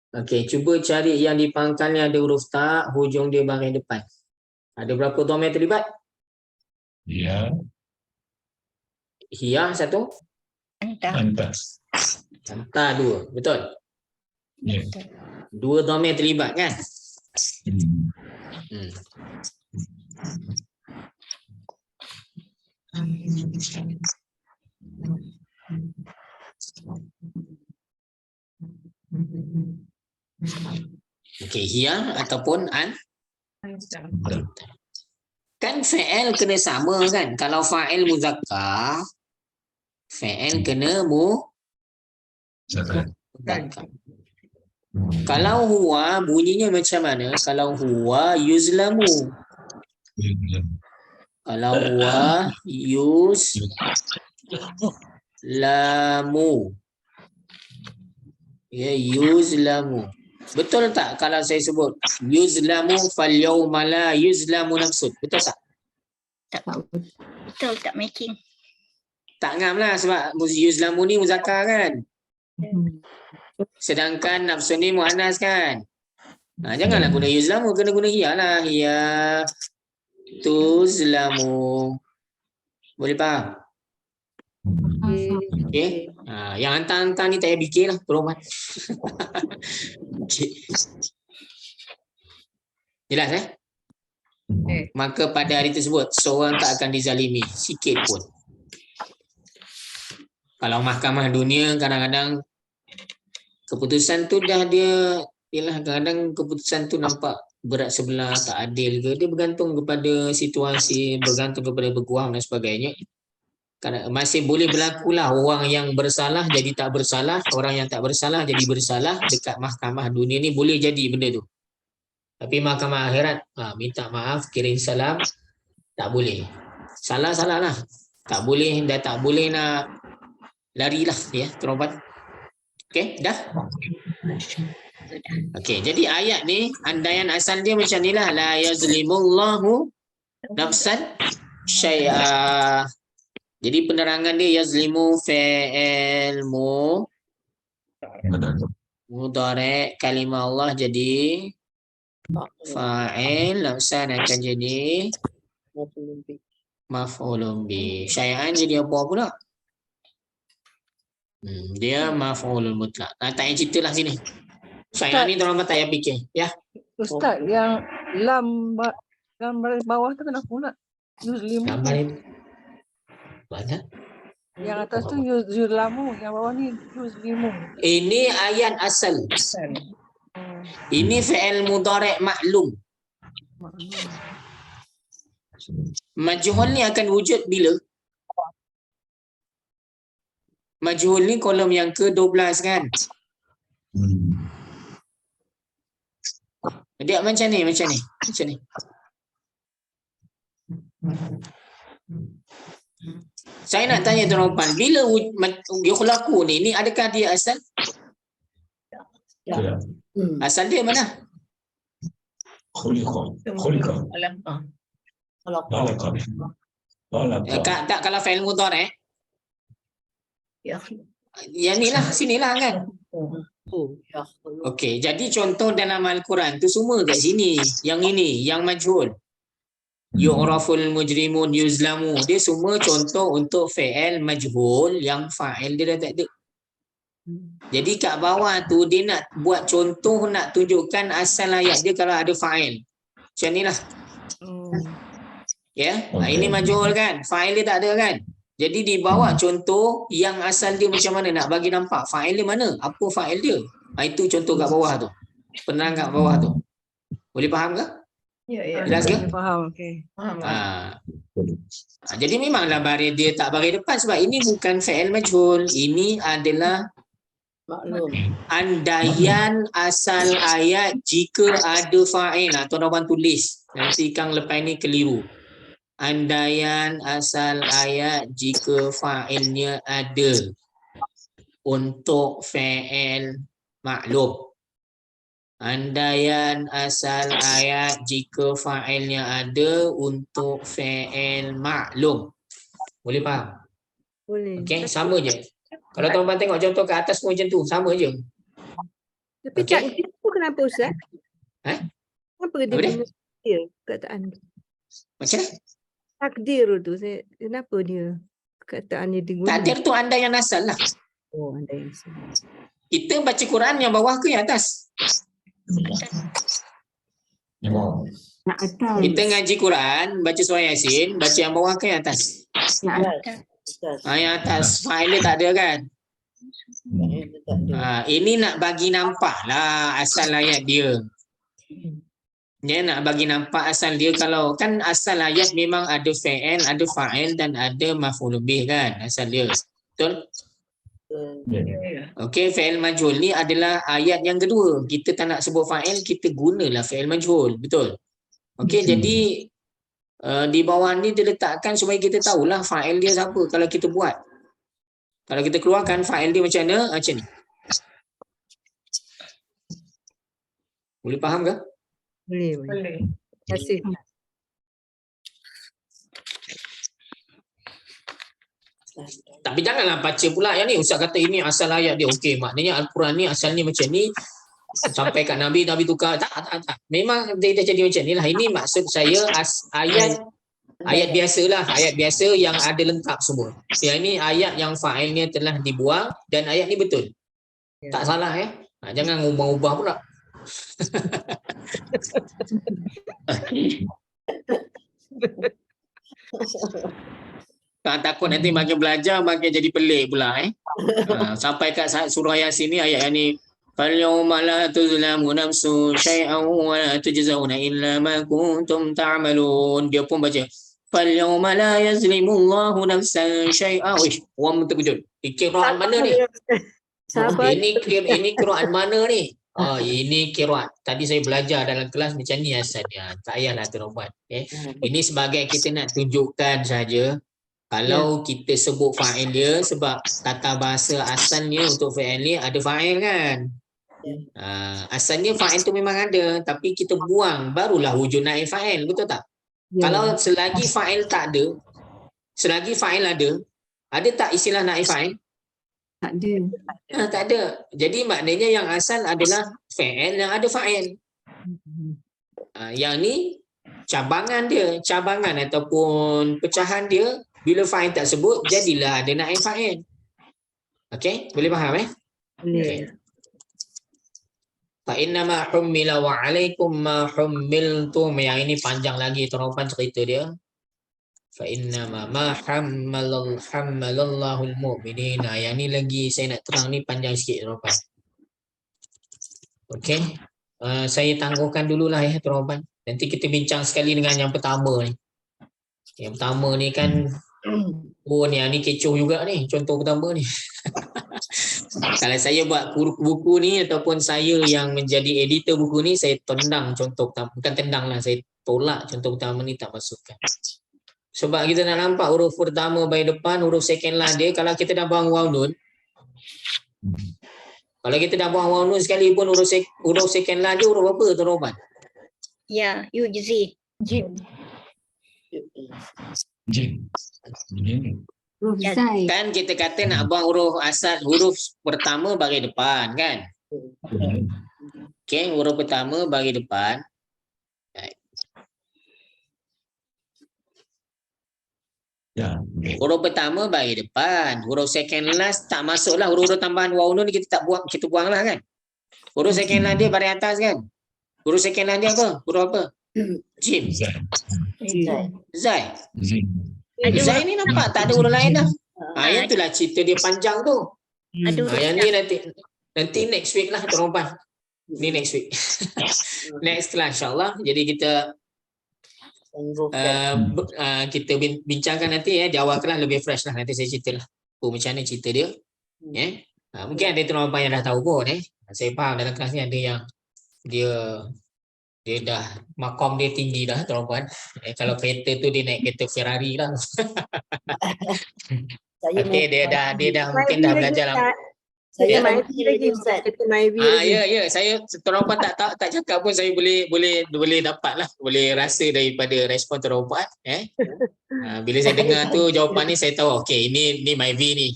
Okey, cuba cari yang di pangkalnya ada huruf ta, hujung dia baris depan. Ada berapa dhamir terlibat? Ya. Hiya satu, Anta. anta dua. Betul? Ya. Dua dhamir terlibat kan? Okey, hiya ataupun kan fa'il kena sama kan? Kalau fa'il muzakkar, fa'il kena muzakkar. Kalau huwa bunyinya macam mana? Kalau huwa yuzlamu. Kalau huwa yuzlamu. Ya, yuzlamu. Betul tak kalau saya sebut yuzlamu fal yawma la yuzlamu nafsun? Betul tak? Betul tak making? Tak ngam lah sebab yuzlamu ni muzakkar kan? Sedangkan nafsun ni muannas kan? Janganlah guna yuzlamu, kena guna hiya lah. Hiya tuzlamu. Boleh faham? Okey. Yang hantar-hantar ni tak payah fikir lah, tolong. Okey. Jelas Maka pada hari tersebut seorang tak akan dizalimi sikit pun. Kalau mahkamah dunia kadang-kadang keputusan tu dah ialah kadang-kadang keputusan tu nampak berat sebelah, tak adil ke, dia bergantung kepada situasi, bergantung kepada peguam dan sebagainya. Masih boleh berlakulah orang yang bersalah jadi tak bersalah, orang yang tak bersalah jadi bersalah dekat mahkamah dunia ni, boleh jadi benda tu. Tapi mahkamah akhirat minta maaf, kirim salam, tak boleh. Salah lah. Tak boleh, dah tak boleh nak larilah ya, terobat. Okey, dah? Okey, jadi ayat ni andaian asal dia macam ni lah, la yazlimullahu nafsan syai'a. Jadi penerangan dia yazlimu fi'il mudhari', kalimah Allah jadi fa'il, nafsan akan jadi maf'ulun bi. Syai'an jadi apa pula? Dia maf'ulun mutlak. Tak payah ceritalah sini. Syai'an ni orang tak payah fikir, ya. Ustaz, yang gambar bawah tu kenapa pula? Yuzlimu. Gambar ini banyak. Yang atas tu yuzlamu, yang bawah ni yuzlimu. Ini ayat asal. Ini fi'il mudhari' maklum. Majhul ni akan wujud bila? Majhul ni kolom yang ke-12 kan? Dia macam ni. Saya nak tanya Tuan Pan, bila yukhlaqu ni adakah dia asal? Asal dia mana? Tak, kalau fi'il mudhari'. Yang ni lah, sinilah kan. Okey, jadi contoh dalam Al-Quran tu semua kat sini. Yang ini, yang majhul. Yu'raful mujrimun yuzlamu. Dia semua contoh untuk fi'il majhul yang fa'il dia dah tak ada. Jadi kat bawah tu dia nak buat contoh, nak tunjukkan asal ayat dia kalau ada fa'il. Macam ni lah. Ya, ini majhul kan. Fa'il dia tak ada kan. Jadi di bawah contoh yang asal dia macam mana, nak bagi nampak fa'il dia mana, apa fa'il dia. Itu contoh kat bawah tu. Penerang kat bawah tu. Boleh faham ke? Ya. Jelas ke? Faham, okey. Jadi memanglah baris dia tak baris depan sebab ini bukan fi'il majhul. Ini adalah Maklum. andaian asal ayat jika ada fa'il. Tuan-tuan tulis. Nanti Kang lepas ni keliru. Andaian asal ayat jika fa'ilnya ada untuk fi'il maklum. Andaian asal ayat jika fa'ilnya ada untuk fi'il maklum. Boleh faham? Boleh. Okey, sama je. Kalau tuan-tuan tengok contoh kat atas pun macam tu, sama je. Tapi takdir tu kenapa Ustaz? Kenapa dia Apa dia? guna takdir perkataan tu? Macam mana? Takdir tu, kenapa dia perkataan dia diguna? Takdir tu andaian asal lah. Oh, andai asal. Kita baca Quran yang bawah ke yang atas? Kita ngaji Quran, baca surah Yasin, baca yang bawah ke yang atas? Yang atas. Fa'il dia tak ada kan? Ini nak bagi nampak lah asal ayat dia. Dia nak bagi nampak asal dia. Kalau kan asal ayat memang ada fi'il, ada fa'il dan ada maf'ul bih kan asal dia. Betul? Okey, fi'il majhul ni adalah ayat yang kedua. Kita tak nak sebut fa'il, kita gunalah fi'il majhul. Betul? Okey, jadi di bawah ni dia letakkan supaya kita tahulah fa'il dia siapa kalau kita buat. Kalau kita keluarkan fa'il dia macam mana? Macam ni. Boleh faham ke? Boleh. Terima kasih. Tapi janganlah baca pula yang ni. Ustaz kata ini asal ayat dia. Okey, maknanya Al-Quran ni asalnya macam ni. sampai kat Nabi tukar. Tak. Memang dia jadi macam ni lah. Ini maksud saya ayat biasalah, ayat biasa yang ada lengkap semua. Yang ini ayat yang fa'ilnya telah dibuang dan ayat ni betul. Tak salah ya. Jangan ubah-ubah pula. Takut nanti makin belajar makin jadi pelik pula sampai kat surah Yasin ni ayat yang ni falyawma la tuzlamu nafsun syai'an wa la tujzauna illa ma kuntum ta'malun. Dia pun baca falyawma la yazlimullahu nafsan syai'an. Orang terkejut. Qiraan mana ni? Ini qiraan mana ni? Ini qiraat. Tadi saya belajar dalam kelas macam ni asalnya. Tak payahlah terobak. Ini sebagai kita nak tunjukkan saja. Kalau kita sebut fa'il dia, sebab tata bahasa asalnya untuk fa'il ni ada fa'il kan. Asalnya fa'il tu memang ada, tapi kita buang barulah wujud naib fa'il, betul tak? Kalau selagi fa'il tak ada, selagi fa'il ada tak istilah naib fa'il? Tak ada. Tak ada. Jadi maknanya yang asal adalah fa'il yang ada fa'il. Yang ni cabangan dia, cabangan ataupun pecahan dia. Bila fa'il tak sebut, jadilah ada naib fa'il. Okey, boleh faham Boleh. Fa inna ma hummila wa alaikum ma hummiltum. Yang ini panjang lagi teropan cerita dia. Fa inna ma hammalallahu al-mu'minin. Yang ni lagi saya nak terang ni panjang sikit teropan. Okey. Saya tangguhkan dululah ya teropan. Nanti kita bincang sekali dengan yang pertama ni. Yang pertama ni kan ni kecoh juga ni, contoh pertama ni. Kalau saya buat buku ni ataupun saya yang menjadi editor buku ni, saya tendang contoh pertama. Bukan tendang lah, saya tolak contoh pertama ni, tak masukkan. Sebab kita nak nampak huruf pertama bayi depan, huruf second lah dia, kalau kita dah buang waw nun, kalau kita dah buang waw nun sekalipun huruf second lah dia huruf apa teroban? Ya, yujzi. Jim. Jim. Ya. Zai. Kan kita kata nak buang huruf asal, huruf pertama bagi depan kan? Okey, huruf pertama bagi depan. Ya. Huruf pertama bagi depan, huruf second last tak masuklah, huruf tambahan waw nun ni kita buanglah kan? Huruf second last dia baris atas kan? Huruf second last dia apa? Huruf apa? Jim. Zai. Zai ni nampak tak ada huruf lain dah. Yang itulah cerita dia panjang tu. Yang ni nanti next week lah teropan. Ni next week. Next lah insyaAllah. Jadi kita kita bincangkan nanti ya, di awal kelas lebih fresh lah, nanti saya cerita lah macam mana cerita dia. Mungkin ada teropan yang dah tahu pun saya faham dalam kelas ni ada yang dia dah makom dia tinggi dah teropan. Kalau kereta tu dia naik kereta Ferrari lah. Okay, dia dah mungkin dah belajar lama. Saya lagi Ustaz. Ya, saya teropan tak cakap pun saya boleh dapat lah, boleh rasa daripada respon teropan. Bila saya dengar tu jawapan ni saya tahu okey ini Myvi ni.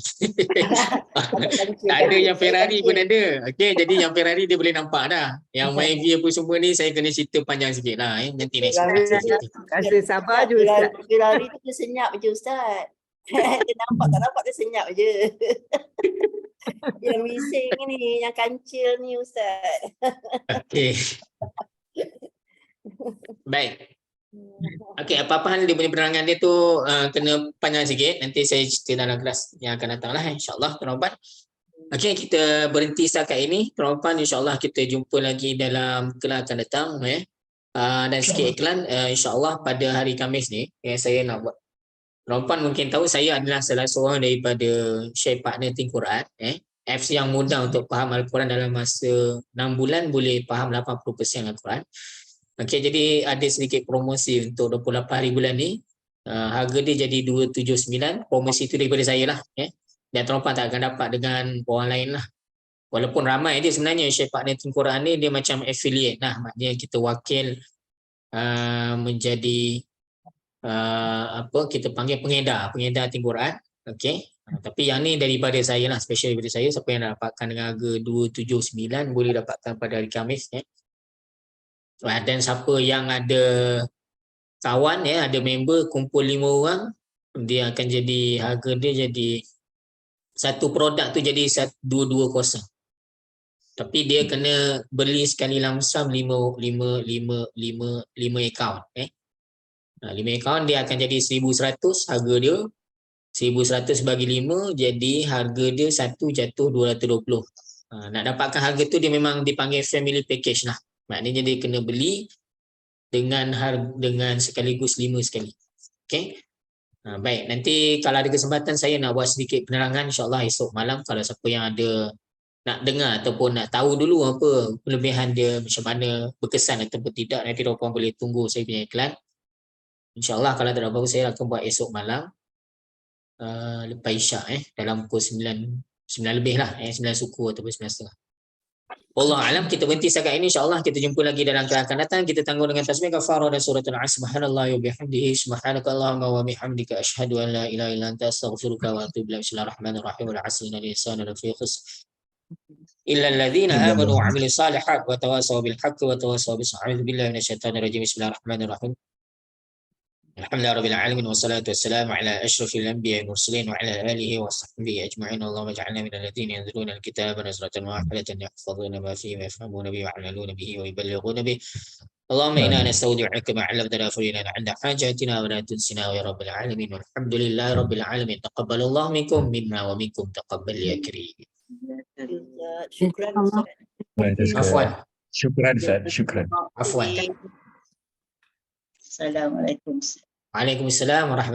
Tak ada yang Ferrari pun ada. Okey, jadi yang Ferrari dia boleh nampak dah. Yang Myvi apa semua ni saya kena cerita panjang sikit lah nanti next. Rasa sabar je Ustaz. Ferrari tu dia senyap je Ustaz. Dia nampak tak nampak dia senyap je. Yang bising ni, yang kancil ni Ustaz. Okey. Baik. Okey, apa-apa hal dia punya penerangan dia tu kena panjang sikit. Nanti saya cerita dalam kelas yang akan datang lah insyaAllah teropan. Okey, kita berhenti setakat ini. Teropan insyaAllah kita jumpa lagi dalam kelas akan datang. Dan sikit iklan insyaAllah pada hari Khamis ni saya nak buat. Teropan mungkin tahu saya adalah salah seorang daripada share partner Think Quran. Apps yang mudah untuk faham Al-Quran dalam masa 6 bulan boleh faham 80% Al-Quran. Okey, jadi ada sedikit promosi untuk 28 hari bulan ni. Harga dia jadi 279. Promosi itu daripada saya lah. Dan teropan tak akan dapat dengan orang lain lah. Walaupun ramai dia sebenarnya share partner Think Quran ni dia macam affiliate lah. Maknanya kita wakil menjadi kita panggil pengedar Think Quran. Okey. Tapi yang ni daripada saya lah, special daripada saya. Siapa yang nak dapatkan dengan harga 279 boleh dapatkan pada hari Khamis ya. Dan siapa yang ada kawan ya, ada member kumpul 5 orang, dia akan jadi harga dia jadi satu produk tu jadi 220. Tapi dia kena beli sekali lamsam 5 akaun 5 akaun dia akan jadi 1,100 harga dia. 1,100 bagi 5 jadi harga dia satu jatuh 220. Nak dapatkan harga tu dia memang dipanggil family package lah. Maknanya dia kena beli dengan sekaligus 5 sekali. Okey. Baik, nanti kalau ada kesempatan saya nak buat sedikit penerangan insya-Allah esok malam kalau siapa yang ada nak dengar ataupun nak tahu dulu apa kelebihan dia macam mana berkesan ataupun tidak, nanti korang boleh tunggu saya punya iklan. InsyaAllah kalau tak ada apa-apa saya akan buat esok malam lepas Isyak dalam pukul 9 lebih lah 9 suku ataupun 9.30. Allah alam, kita berhenti setakat ini, insyaAllah kita jumpa lagi dalam kali akan datang. Kita tanggung dengan tasbih kafarah dan surah Al-Asr. Subhanallah wa bihamdihi subhanakallahumma wa bihamdika asyhadu an la ilaha illa anta astaghfiruka wa atubu ilaik. Bismillahirrahmanirrahim. Wal 'asri innal insana lafi khusr illa alladhina amanu wa 'amilus salihat wa tawassaw bil haqqi wa tawassaw bis sabr. A'udzu billahi minasyaitonir rajim. Bismillahirrahmanirrahim. Alhamdulillahirabbil alamin wassalatu wassalamu ala asyrafil anbiya'i wal mursalin wa ala alihi wa sahbihi ajma'in. Allahumma ij'alna minal ladzina yanzuruna al-kitaba nazratan wahidatan yahfazuna ma fihi wa yafhamuna bihi wa 'amaluna bihi wa yuballighuna bihi. Allahumma inna nastawdi'uka ma 'allamtana fa'inna 'inda hajatina wa la tunsina ya rabbal alamin. Walhamdulillahi rabbil alamin. Taqabbalallahu minkum minna wa minkum taqabbal ya karim. Syukran Ustaz. Afwan. Syukran Ustaz, syukran. Afwan. Assalamualaikum. Waalaikumsalam warahmatullahi